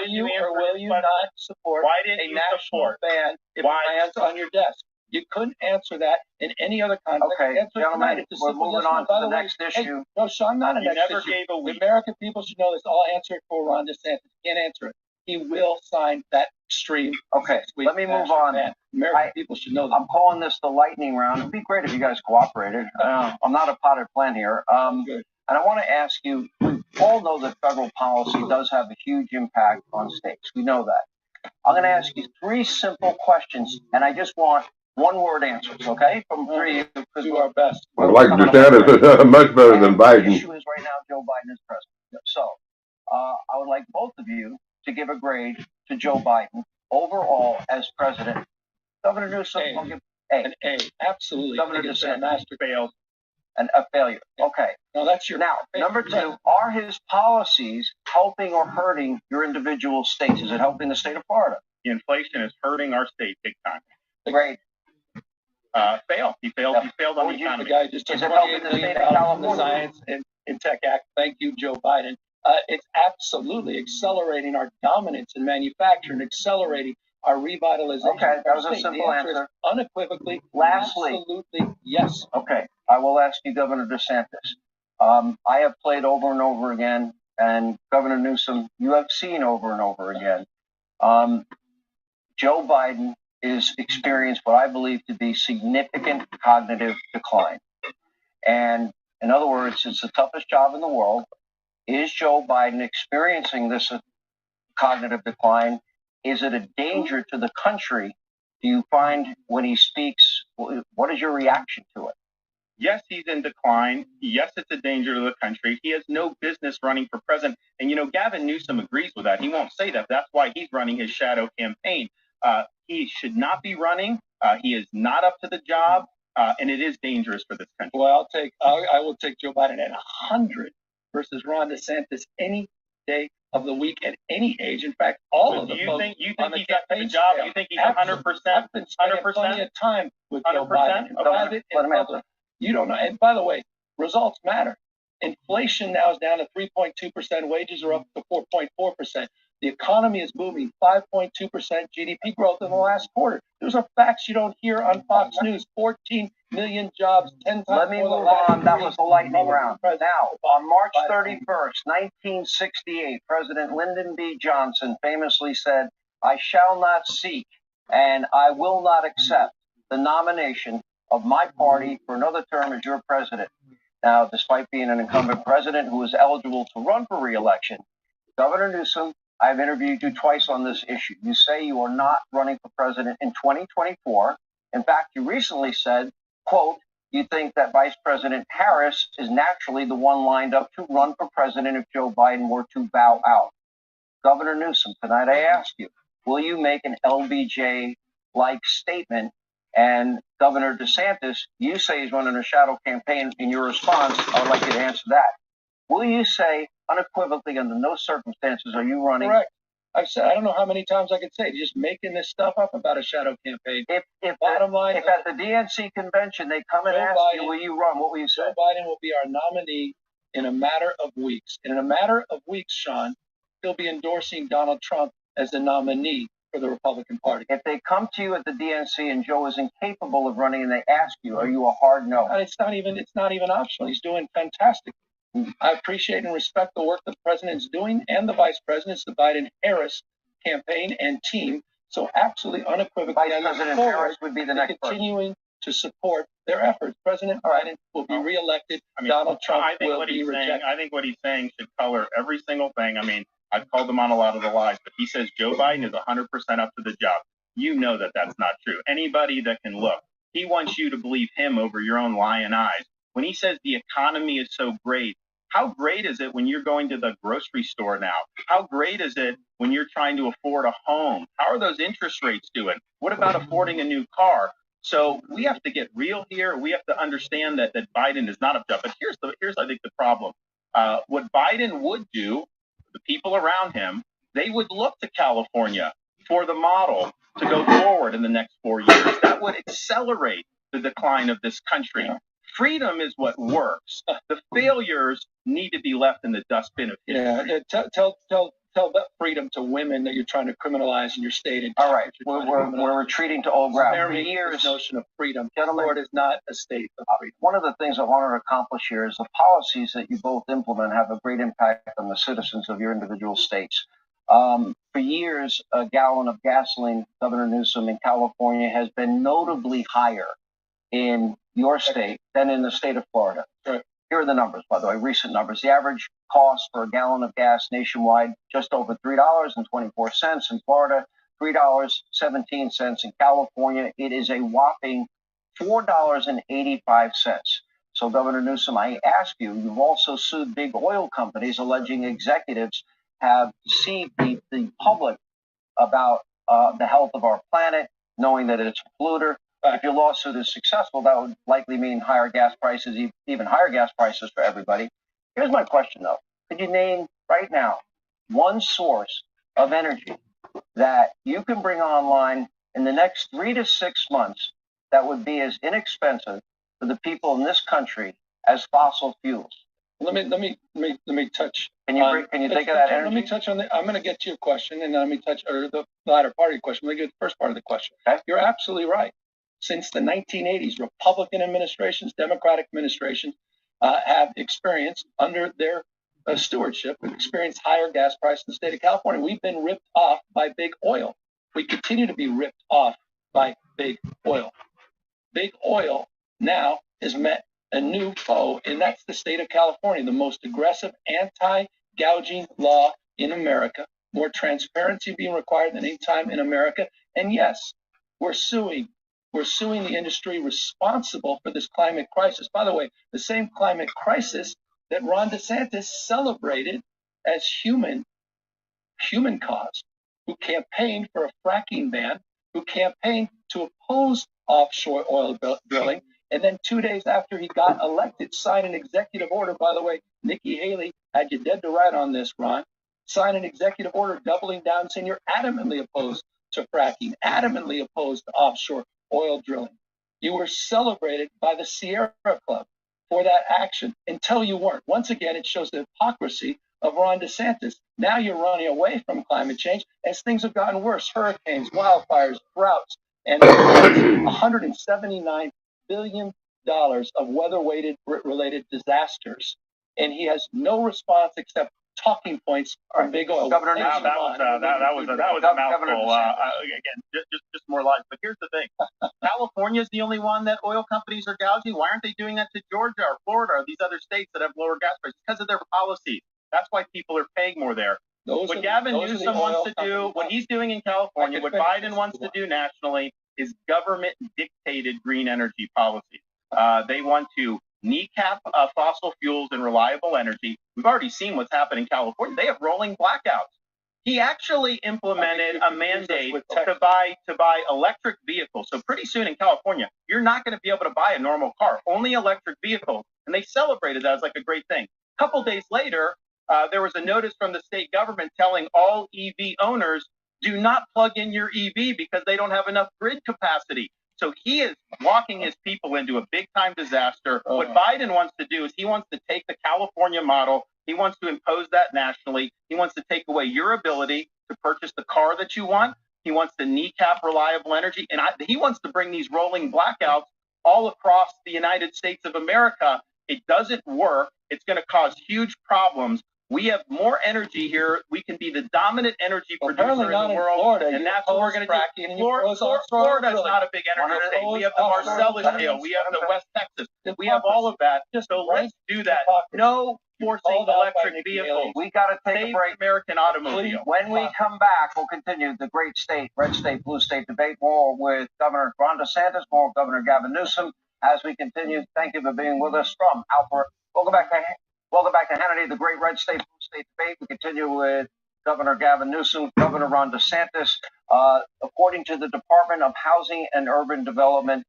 support a national ban if it lands on your desk? You couldn't answer that in any other context. Okay, gentlemen, we're moving on to the next issue. Hey, no, Sean, not a next issue. The American people should know this. I'll answer it for Ron DeSantis. Can't answer it. He will sign that extreme. Okay, let me move on. American people should know that. I'm calling this the lightning round. It'd be great if you guys cooperated. I'm not a potted plant here. And I want to ask you, we all know that federal policy does have a huge impact on states. We know that. I'm going to ask you 3 simple questions, and I just want one-word answers, okay? From 3 of you, because do our best. I like DeSantis much better than Biden. The issue is right now Joe Biden is president. So I would like both of you to give a grade to Joe Biden overall as president. Governor Newsom, I'll give an A. Absolutely. Governor DeSantis, fails. A failure. Okay. No, that's your. Now, number two, are his policies helping or hurting your individual states? Is it helping the state of Florida? The inflation is hurting our state big time. Great. He failed on the economy. The guy just took $28 million from the Science and Tech Act. Thank you, Joe Biden. It's absolutely accelerating our dominance in manufacturing, accelerating our revitalization. Okay, that was a simple answer. Unequivocally, Lastly, absolutely yes. Okay, I will ask you, Governor DeSantis. I have played over and over again, and Governor Newsom, you have seen over and over again. Joe Biden is experienced what I believe to be significant cognitive decline. And in other words, it's the toughest job in the world. Is Joe Biden experiencing this cognitive decline? Is it a danger to the country? Do you find when he speaks, what is your reaction to it? Yes, he's in decline. Yes, it's a danger to the country. He has no business running for president. And, Gavin Newsom agrees with that. He won't say that. That's why he's running his shadow campaign. He should not be running. He is not up to the job. And it is dangerous for this country. Well, I will take Joe Biden at 100 versus Ron DeSantis any day of the week at any age. In fact, all of the folks you on think the he's up to the job? You think he's 100%? I've been spending plenty of time with Joe Biden. Let him answer. You don't know. And by the way, results matter. Inflation now is down to 3.2%. Wages are up to 4.4%. The economy is moving 5.2% GDP growth in the last quarter. Those are facts you don't hear on Fox News. 14 million jobs, 10 times. Let me move on. That was the lightning round. Now, on March 31st, 1968, President Lyndon B. Johnson famously said, "I shall not seek and I will not accept the nomination of my party for another term as your president." Now, despite being an incumbent president who is eligible to run for re-election, Governor Newsom, I've interviewed you twice on this issue. You say you are not running for president in 2024. In fact, you recently said, quote, you think that Vice President Harris is naturally the one lined up to run for president if Joe Biden were to bow out. Governor Newsom, tonight I ask you, will you make an LBJ-like statement? And Governor DeSantis, you say he's running a shadow campaign. In your response, I would like you to answer that. Will you say unequivocally, under no circumstances are you running? Correct. I've said, I don't know how many times I could say, you're just making this stuff up about a shadow campaign. If at the DNC convention they come and ask you, will you run? What will you say? Joe Biden will be our nominee in a matter of weeks. In a matter of weeks, Sean, he'll be endorsing Donald Trump as the nominee for the Republican Party. If they come to you at the DNC and Joe is incapable of running and they ask you, are you a hard no? It's not even optional. He's doing fantastic. I appreciate and respect the work the president's doing and the vice president's, the Biden-Harris campaign and team. So absolutely unequivocally, Vice President Harris would be the next continuing to support their efforts. President Biden will be reelected. Donald Trump will be rejected. I think what he's saying should color every single thing. I mean, I've called him on a lot of the lies, but he says Joe Biden is 100% up to the job. You know that that's not true. Anybody that can look, he wants you to believe him over your own lying eyes. When he says the economy is so great, how great is it when you're going to the grocery store now? How great is it when you're trying to afford a home? How are those interest rates doing? What about affording a new car? So we have to get real here. We have to understand that Biden is not up to it. But here's I think the problem. What Biden would do, the people around him, they would look to California for the model to go forward in the next 4 years. That would accelerate the decline of this country. Freedom is what works. The failures need to be left in the dustbin of history. Yeah, tell that freedom to women that you're trying to criminalize in your state. All right, we're retreating to old ground. For years, this notion of freedom. Gentlemen, Florida is not a state of freedom. One of the things I want to accomplish here is the policies that you both implement have a great impact on the citizens of your individual states. For years, a gallon of gasoline, Governor Newsom, in California has been notably higher in your state than in the state of Florida. Right. Here are the numbers, by the way, recent numbers. The average cost for a gallon of gas nationwide, just over $3.24. In Florida, $3.17. In California, it is a whopping $4.85. So, Governor Newsom, I ask you, you've also sued big oil companies alleging executives have deceived the public about the health of our planet, knowing that it's a polluter. If your lawsuit is successful, that would likely mean higher gas prices, even higher gas prices for everybody. Here's my question, though. Could you name right now one source of energy that you can bring online in the next 3 to 6 months that would be as inexpensive for the people in this country as fossil fuels? Let me touch. Can you think of that energy? Let me touch on I'm going to get to your question, and then let me touch the latter part of your question. Let me get to the first part of the question. Okay. You're absolutely right. Since the 1980s, Republican administrations, Democratic administrations have experienced under their stewardship, experienced higher gas prices in the state of California. We've been ripped off by big oil. We continue to be ripped off by big oil. Big oil now has met a new foe, and that's the state of California, the most aggressive anti-gouging law in America, more transparency being required than any time in America. And yes, we're suing the industry responsible for this climate crisis. By the way, the same climate crisis that Ron DeSantis celebrated as human caused, who campaigned for a fracking ban, who campaigned to oppose offshore oil drilling, and then 2 days after he got elected, signed an executive order. By the way, Nikki Haley had you dead to right on this, Ron. Signed an executive order doubling down, saying you're adamantly opposed to fracking, adamantly opposed to offshore oil drilling. You were celebrated by the Sierra Club for that action until you weren't. Once again, it shows the hypocrisy of Ron DeSantis. Now you're running away from climate change as things have gotten worse. Hurricanes, wildfires, droughts, and $179 billion of weather-related disasters. And he has no response except talking points from big oil. Governor, that was a mouthful. Again, just more lies. But here's the thing: California is the only one that oil companies are gouging. Why aren't they doing that to Georgia or Florida or these other states that have lower gas prices? Because of their policies. That's why people are paying more there. What Gavin Newsom wants to do, what he's doing in California, what Biden wants to do nationally, is government-dictated green energy policies. They want to kneecap fossil fuels and reliable energy. We've already seen what's happened in California. They have rolling blackouts. He actually implemented a mandate to buy electric vehicles. So pretty soon in California, you're not going to be able to buy a normal car, only electric vehicles. And they celebrated that as like a great thing. A couple days later, there was a notice from the state government telling all EV owners, do not plug in your EV because they don't have enough grid capacity. So he is walking his people into a big-time disaster. What Biden wants to do is he wants to take the California model. He wants to impose that nationally. He wants to take away your ability to purchase the car that you want. He wants to kneecap reliable energy. And he wants to bring these rolling blackouts all across the United States of America. It doesn't work. It's going to cause huge problems. We have more energy here. We can be the dominant energy producer in the world, Florida, and that's what we're going to do. Florida is not a big energy state. We have the Marcellus Shale. We have the West Texas. We have all of that. So let's do that. No forcing electric vehicles. We got to take a break. American automobile. When we come back, we'll continue the great state, red state, blue state debate. More with Governor Ron DeSantis, more with Governor Gavin Newsom. As we continue, thank you for being with us from Alpert. Welcome back to Hannity, the great red state, blue state debate. We continue with Governor Gavin Newsom, Governor Ron DeSantis. According to the Department of Housing and Urban Development,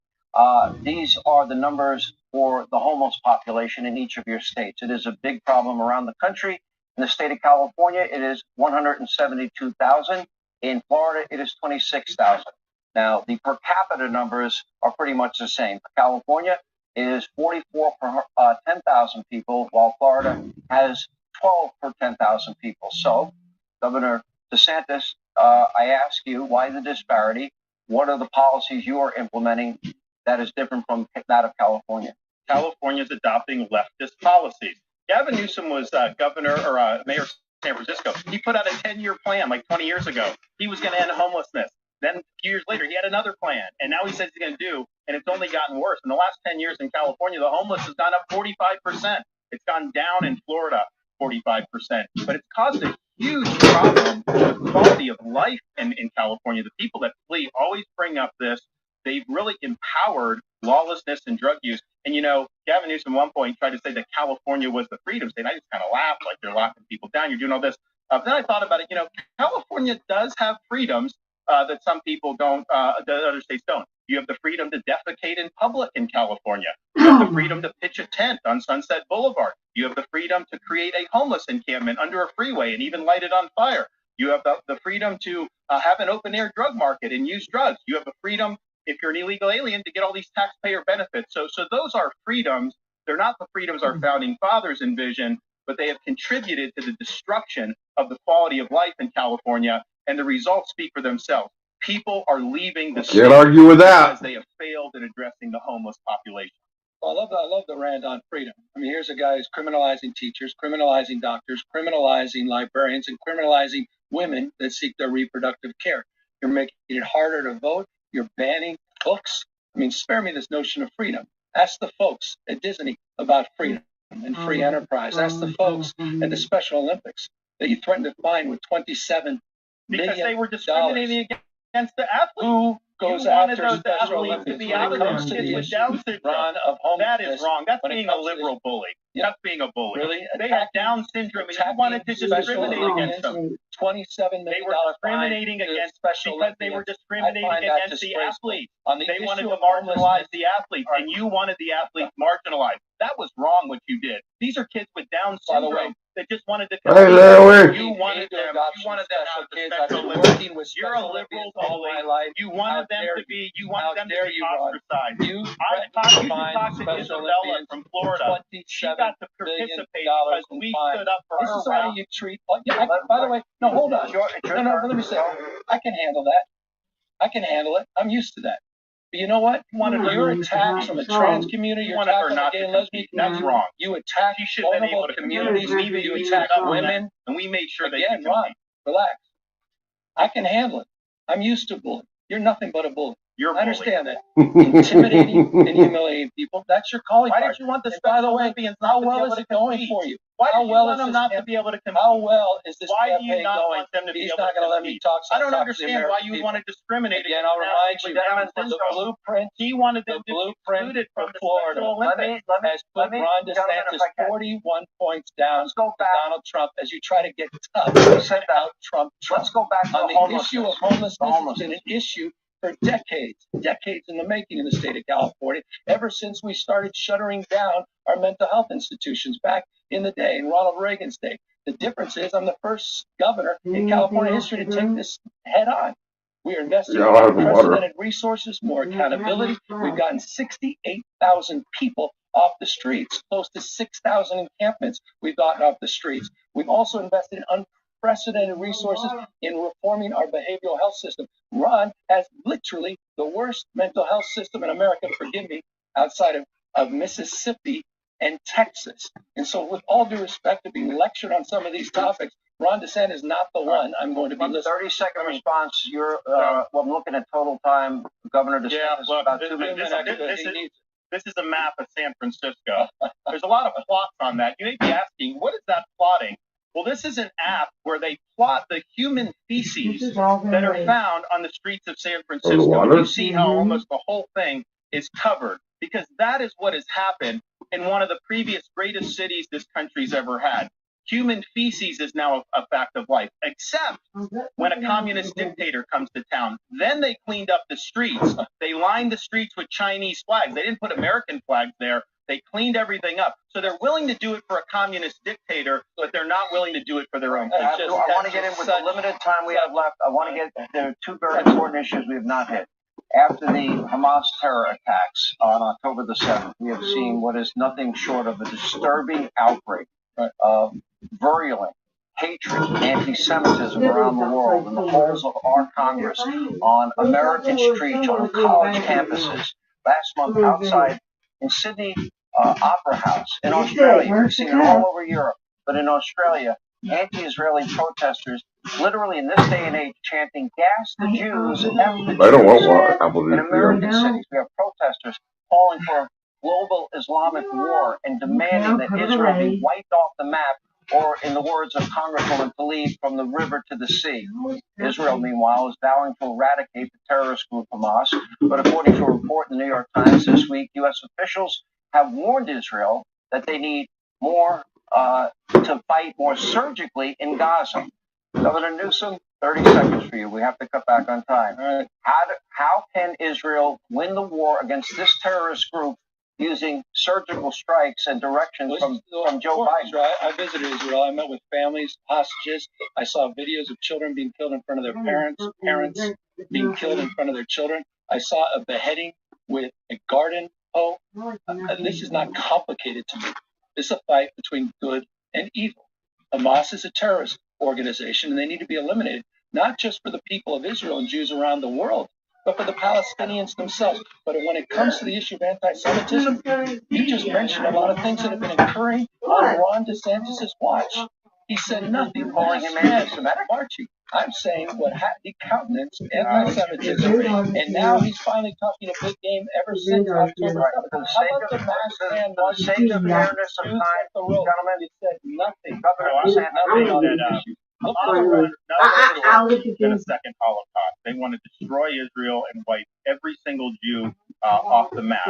these are the numbers for the homeless population in each of your states. It is a big problem around the country. In the state of California, it is 172,000. In Florida, it is 26,000. Now, the per capita numbers are pretty much the same. For California, it is 44 per 10,000 people, while Florida has 12 per 10,000 people. So, Governor DeSantis, I ask you, why the disparity? What are the policies you are implementing that is different from that of California? California is adopting leftist policies. Gavin Newsom was governor or mayor of San Francisco. He put out a 10-year plan like 20 years ago. He was going to end homelessness. Then a few years later, he had another plan, and now he says he's going to do, and it's only gotten worse. In the last 10 years in California, the homeless has gone up 45%. It's gone down in Florida 45%. But it's caused a huge problem with quality of life in California. The people that flee always bring up this. They've really empowered lawlessness and drug use. And, you know, Gavin Newsom at one point tried to say that California was the freedom state. I just kind of laughed, like you're locking people down, you're doing all this. Then I thought about it, you know, California does have freedoms that some people don't, that other states don't. You have the freedom to defecate in public in California. You have the freedom to pitch a tent on Sunset Boulevard. You have the freedom to create a homeless encampment under a freeway and even light it on fire. You have the freedom to have an open-air drug market and use drugs. You have the freedom, if you're an illegal alien, to get all these taxpayer benefits. So those are freedoms. They're not the freedoms our founding fathers envisioned, but they have contributed to the destruction of the quality of life in California, and the results speak for themselves. People are leaving the state. Can't argue with that. Because they have failed in addressing the homeless population. Well, I love the rant on freedom. I mean, here's a guy who's criminalizing teachers, criminalizing doctors, criminalizing librarians, and criminalizing women that seek their reproductive care. You're making it harder to vote. You're banning books. I mean, spare me this notion of freedom. Ask the folks at Disney about freedom and free enterprise. Ask the folks at the Special Olympics that you threatened to fine with $27 million. Because they were discriminating against the athletes. Who goes after Special Olympics to be out of those kids with Down syndrome? That is wrong. That's being a liberal bully. That's being a bully. Really? They had Down syndrome and you wanted to discriminate against them. $27 million. They were discriminating against because they were discriminating against the athletes. They wanted to marginalize the athletes, and you wanted the athletes marginalized. That was wrong what you did. These are kids with Down syndrome that just wanted to compete. You wanted them. You wanted them to have the Special Olympics. You're a liberal bully. You wanted them to be. You wanted them to be ostracized. I talked to Isabella from Florida. She got to participate because we stood up for her. This is how you treat. By the way, no, hold on. No, let me say, I can handle that. I can handle it. I'm used to that. But you know what? Your attacks from the trans community, your attack on the gay and lesbian community, that's wrong. You attack vulnerable communities, you attack women, and we made sure again, Ron, relax. I can handle it. I'm used to bullying. You're nothing but a bully. I understand that. Intimidating and humiliating people, that's your calling card. Why did you want the Special Olympians? How well is it going for you? Why do you want them not to be able to compete? How well is this campaign going? Why do you not want them to be able to compete? He's not going to let me talk. I don't understand why you want to discriminate. Again, I'll remind you, the blueprint. He wanted them to be excluded from Florida. Has put Ron DeSantis 41 points down to Donald Trump as you try to get tough about Trump. Let's go back to the issue of homelessness. Has been an issue for decades in the making in the state of California, ever since we started shuttering down our mental health institutions back in the day, in Ronald Reagan's day. The difference is I'm the first governor in California history to take this head on. We are investing in unprecedented resources, more accountability. We've gotten 68,000 people off the streets, close to 6,000 encampments we've gotten off the streets. We've also invested in unprecedented resources in reforming our behavioral health system. Ron has literally the worst mental health system in America, forgive me, outside of Mississippi and Texas. And so with all due respect to being lectured on some of these topics, Ron DeSantis is not the one I'm going to be listening. 30-second response. You're well, I'm looking at total time. Governor DeSantis about 2 minutes. This is a map of San Francisco. There's a lot of plots on that. You may be asking, what is that plotting? Well, this is an app where they plot the human feces that are found on the streets of San Francisco. You see how almost the whole thing is covered, because that is what has happened in one of the previous greatest cities this country's ever had. Human feces is now a fact of life, except when a communist dictator comes to town. Then they cleaned up the streets. They lined the streets with Chinese flags. They didn't put American flags there. They cleaned everything up. So they're willing to do it for a communist dictator, but they're not willing to do it for their own people. I want to get in with the limited time we have left. I want to get, there are two very important issues we have not hit. After the Hamas terror attacks on October the 7th, we have seen what is nothing short of a disturbing outbreak of virulent hatred, anti-Semitism around the world, in the halls of our Congress, on American streets, on college campuses. Last month, outside in Sydney Opera House, in Australia, we've seen it all over Europe, but in Australia, anti-Israeli protesters, literally in this day and age, chanting "Gas the Jews" and "F the Jews." I don't want one. In American cities, we have protesters calling for a global Islamic war and demanding that Israel be wiped off the map, or in the words of Congresswoman Tlaib, from the river to the sea. Israel, meanwhile, is vowing to eradicate the terrorist group Hamas. But according to a report in the New York Times this week, U.S. officials have warned Israel that they need more to fight more surgically in Gaza. Governor Newsom, 30 seconds for you. We have to cut back on time. All right. How can Israel win the war against this terrorist group using surgical strikes and directions from Joe Biden? Right. I visited Israel. I met with families, hostages. I saw videos of children being killed in front of their parents, parents being killed in front of their children. I saw a beheading with a garden hoe. This is not complicated to me. This is a fight between good and evil. Hamas is a terrorist organization, and they need to be eliminated, not just for the people of Israel and Jews around the world, but for the Palestinians themselves. But when it comes to the issue of anti-Semitism, you just mentioned a lot of things that have been occurring on Ron DeSantis' watch. He said nothing. Calling him anti-Semitic? Archie, I'm saying he countenanced anti-Semitism, and now he's finally talking a big game ever since October 7th. For the sake of fairness of time, gentlemen, he said nothing. Governor DeSantis, I'll in a second Holocaust. They want to destroy Israel and wipe every single Jew off the map.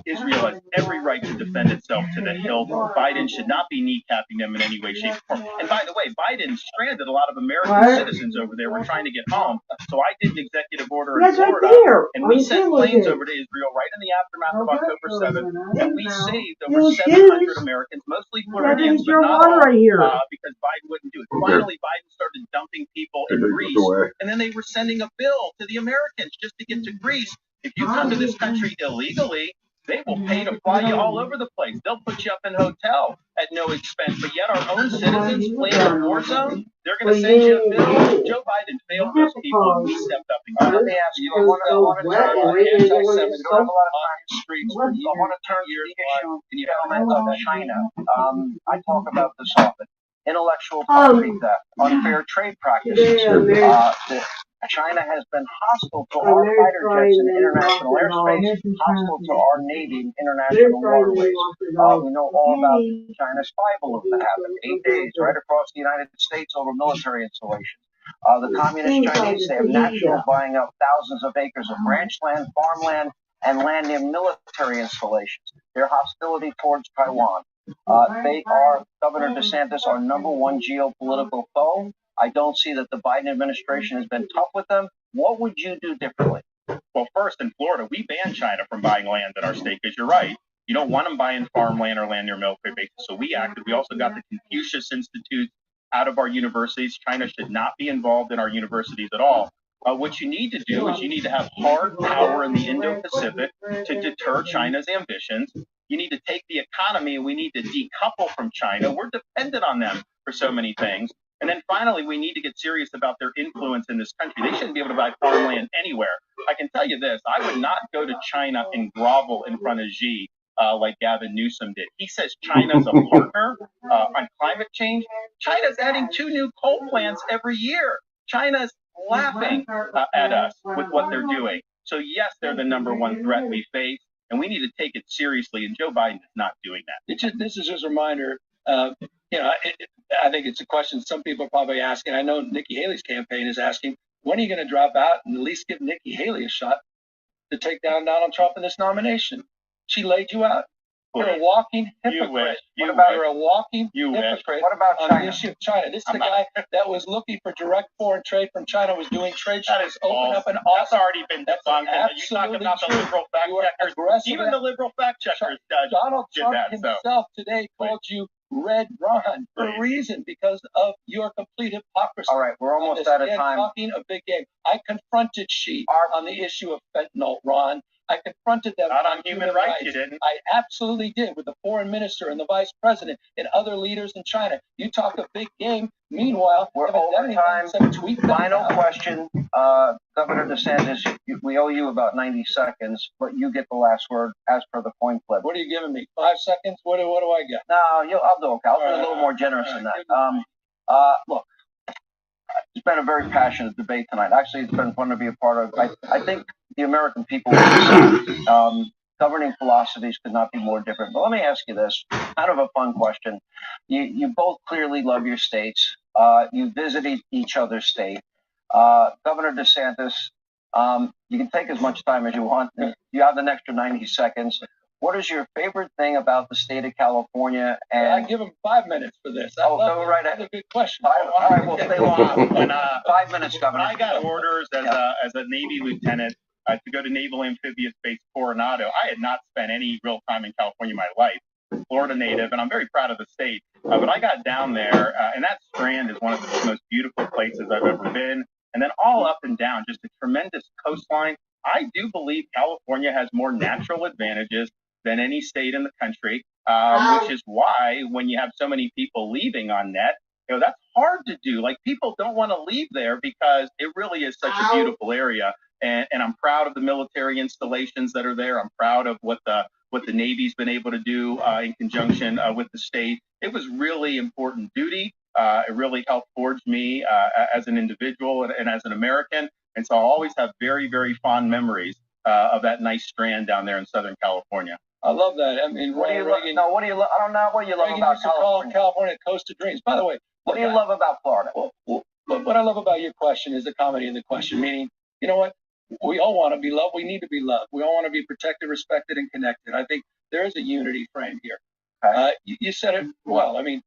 Israel has every right to defend itself to the hilt. Biden should not be kneecapping them in any way, shape, or form. And by the way, Biden stranded a lot of American citizens over there. We're trying to get home. So I did an executive order in Florida, and we sent planes over to Israel right in the aftermath of October 7th, and we saved over 700 Americans, mostly Floridians, but not all, because Biden wouldn't do it. Finally, Biden started dumping people in Greece, and then they were sending a bill to the Americans just to get to Greece. If you come to this country illegally, they will pay to fly you all over the place. They'll put you up in a hotel at no expense. But yet our own citizens fleeing a war zone, they're going to send you a bill. Joe Biden failed those people, and we stepped up and got let me ask you, I want to turn anti-Semitism. We don't have a lot of time in the streets. I want to turn to the issue, gentlemen, of China. I talk about this often. Intellectual property theft, unfair trade practices. China has been hostile to our fighter jets in international airspace, hostile to our Navy in international waterways. We know all about China's spy balloon that happened 8 days right across the United States over military installations. The communist Chinese, they have national buying up thousands of acres of ranch land, farmland, and land near military installations. Their hostility towards Taiwan. They are, Governor DeSantis, our number one geopolitical foe. I don't see that the Biden administration has been tough with them. What would you do differently? Well, first, in Florida, we banned China from buying land in our state because you're right. You don't want them buying farmland or land near military bases. So we acted. We also got the Confucius Institute out of our universities. China should not be involved in our universities at all. What you need to do is you need to have hard power in the Indo-Pacific to deter China's ambitions. You need to take the economy, and we need to decouple from China. We're dependent on them for so many things. And then finally, we need to get serious about their influence in this country. They shouldn't be able to buy farmland anywhere. I can tell you this, I would not go to China and grovel in front of Xi like Gavin Newsom did. He says China's a partner on climate change. China's adding 2 new coal plants every year. China's laughing at us with what they're doing. So yes, they're the number one threat we face, and we need to take it seriously, and Joe Biden is not doing that. This is just a reminder, I think it's a question some people are probably asking. I know Nikki Haley's campaign is asking, when are you going to drop out and at least give Nikki Haley a shot to take down Donald Trump in this nomination? She laid you out. You're a walking hypocrite. You're a walking hypocrite. What about on the issue of China? This is the guy that was looking for direct foreign trade from China, was doing trade shows, open up an office. That's already been debunked. You talk about the liberal fact checkers. Even the liberal fact checkers Donald did Trump that, himself today called you Red Ron for a reason, because of your complete hypocrisy. All right, we're almost out of time. Talking a big game. I confronted Xi on the issue of fentanyl, Ron. I confronted them not on human rights. You didn't. I absolutely did, with the foreign minister and the vice president and other leaders in China. You talk a big game. Meanwhile, we're over time. Final question, Governor DeSantis. We owe you about 90 seconds, but you get the last word as per the coin flip. What are you giving me? 5 seconds? What do I get? No, I'll do okay. I'll be a little more generous than that. Look. It's been a very passionate debate tonight. Actually, it's been fun to be a part of. I think the American people governing philosophies could not be more different. But let me ask you this, kind of a fun question. You both clearly love your states. You visited each other's state. Governor DeSantis, you can take as much time as you want. You have an extra 90 seconds. What is your favorite thing about the state of California? And I give him 5 minutes for this. Go right ahead. That's a good question. All right, we'll stay long. When 5 minutes, Governor. I got orders as a Navy lieutenant to go to Naval Amphibious Base Coronado, I had not spent any real time in California in my life. Florida native, and I'm very proud of the state. But I got down there, and that Strand is one of the most beautiful places I've ever been. And then all up and down, just a tremendous coastline. I do believe California has more natural advantages than any state in the country, which is why when you have so many people leaving on net, that's hard to do. Like, people don't want to leave there because it really is such a beautiful area. And I'm proud of the military installations that are there. I'm proud of what the Navy's been able to do in conjunction with the state. It was really important duty. It really helped forge me as an individual and as an American. And so I'll always have very, very fond memories of that nice Strand down there in Southern California. I love that. I mean, what do you love? No, what do you love? I don't know what you love about California. California Coast of Dreams. By the way, what do you love about Florida? Well, what I love about your question is the comedy in the question, meaning, you know what? We all want to be loved. We need to be loved. We all want to be protected, respected, and connected. I think there is a unity frame here. Okay. You said it well. I mean,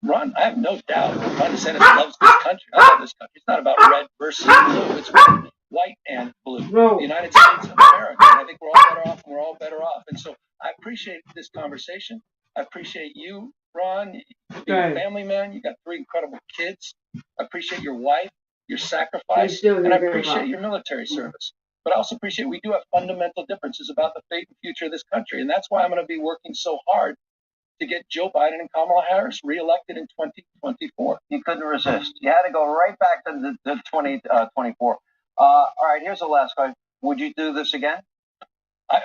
Ron, I have no doubt Ron DeSantis loves this country. I love this country. It's not about red versus blue. It's red, white, and blue. The United States of America. And I think we're all better off, and we're all better off. And so I appreciate this conversation. I appreciate you, Ron. You're a family man. You got 3 incredible kids. I appreciate your wife, your sacrifice, and I appreciate your military service. But I also appreciate we do have fundamental differences about the fate and future of this country. And that's why I'm going to be working so hard to get Joe Biden and Kamala Harris reelected in 2024. You couldn't resist. You had to go right back to the 2024. All right, here's the last question. Would you do this again? I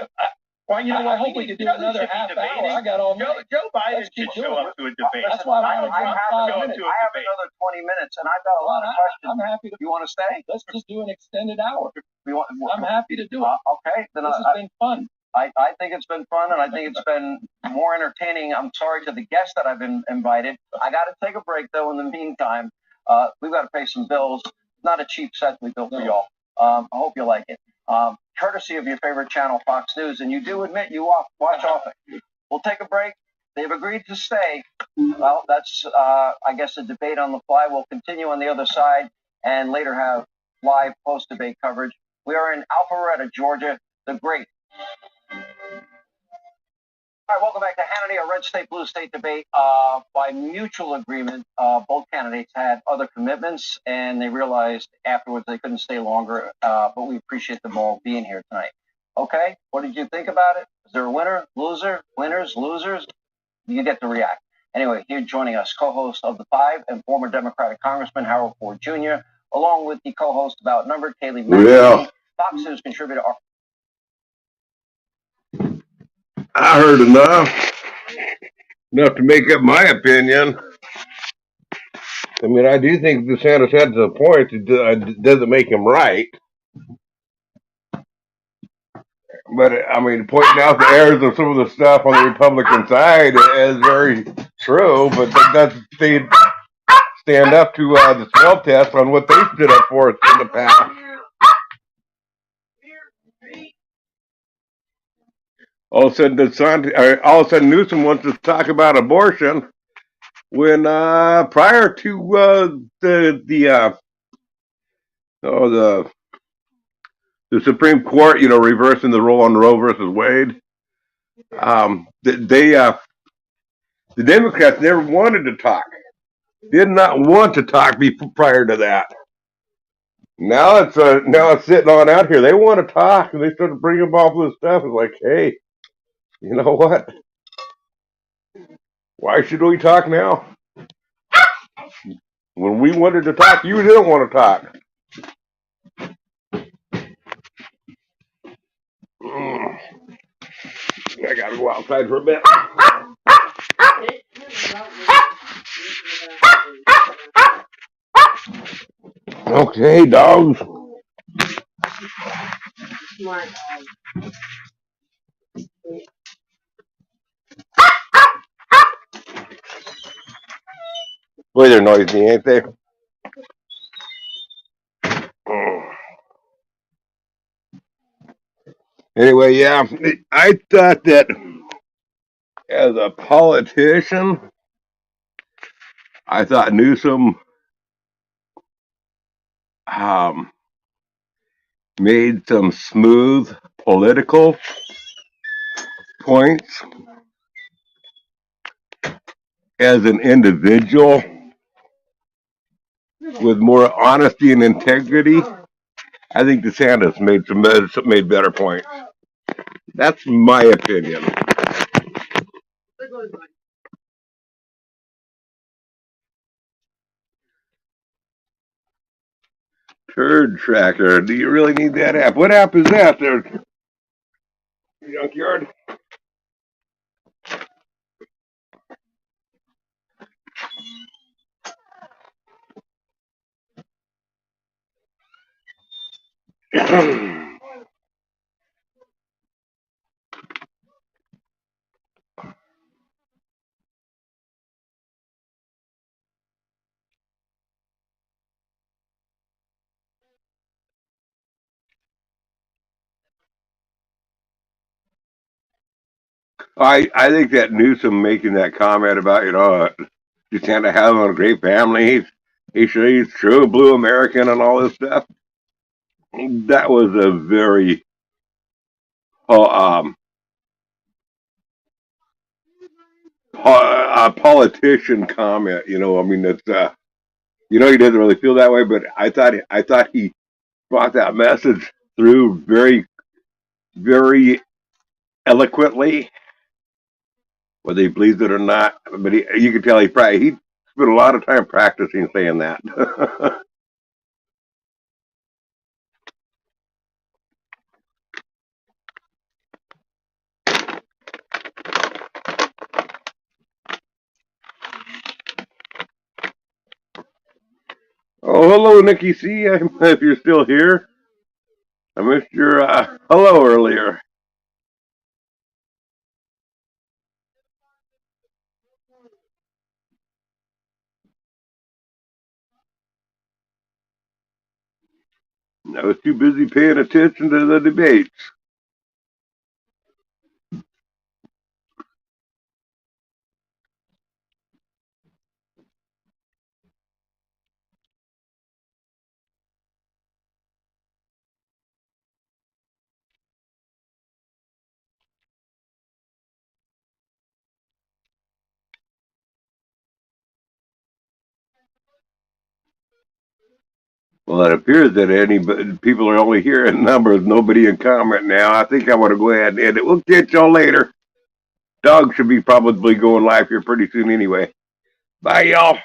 hope we could do another half hour. I got all Joe Biden should show up to a debate. That's why I have another 20 minutes, and I've got a lot of questions. I'm happy to. You want to stay? Let's just do an extended hour. I'm happy to do it. Okay. Then this has been fun. I think it's been fun, and I think it's been more entertaining. I'm sorry to the guests that I've been invited. I got to take a break, though, in the meantime. We've got to pay some bills. Not a cheap set we built for y'all. I hope you like it. Courtesy of your favorite channel, Fox News, and you do admit you watch often. We'll take a break. They've agreed to stay. Well, that's, I guess, a debate on the fly. We'll continue on the other side and later have live post-debate coverage. We are in Alpharetta, Georgia, the great. All right, welcome back to Hannity, a red state, blue state debate. By mutual agreement, both candidates had other commitments, and they realized afterwards they couldn't stay longer, but we appreciate them all being here tonight. Okay, what did you think about it? Is there a winner, loser, winners, losers? You get to react. Anyway, here joining us, co-host of The Five and former Democratic Congressman Harold Ford Jr., along with the co-host of Outnumbered, Kaylee McEnany, Fox News contributor. I heard enough to make up my opinion. I mean, I do think DeSantis had to a point. It doesn't make him right. But, I mean, pointing out the errors of some of the stuff on the Republican side is very true, but that doesn't stand up to the smell test on what they stood up for us in the past. All of a sudden, Newsom wants to talk about abortion when prior to the Supreme Court, reversing the rule on Roe versus Wade, the Democrats never wanted to talk. Did not want to talk prior to that. Now it's sitting on out here. They want to talk, and they started bringing up all this stuff. It's like, hey, you know what? Why should we talk now? When we wanted to talk, you didn't want to talk. I gotta go outside for a bit. Okay, dogs. Boy, they're noisy, ain't they? Anyway, yeah, I thought that as a politician, I thought Newsom um, made some smooth political points. As an individual with more honesty and integrity, I think DeSantis made better points. That's my opinion. Turd tracker. Do you really need that app? What app is that there, Junkyard? I think that Newsom making that comment about, just can't have a great family. He's true blue American and all this stuff. That was a very a politician comment. I mean, it's he doesn't really feel that way, but I thought he brought that message through very, very eloquently, whether he believes it or not. But you can tell he spent a lot of time practicing saying that. Oh, hello, Nikki C. If you're still here, I missed your hello earlier. I was too busy paying attention to the debates. Well, it appears that people are only here in numbers, nobody in comment now. I think I'm going to go ahead and end it. We'll catch y'all later. Doug should be probably going live here pretty soon anyway. Bye, y'all.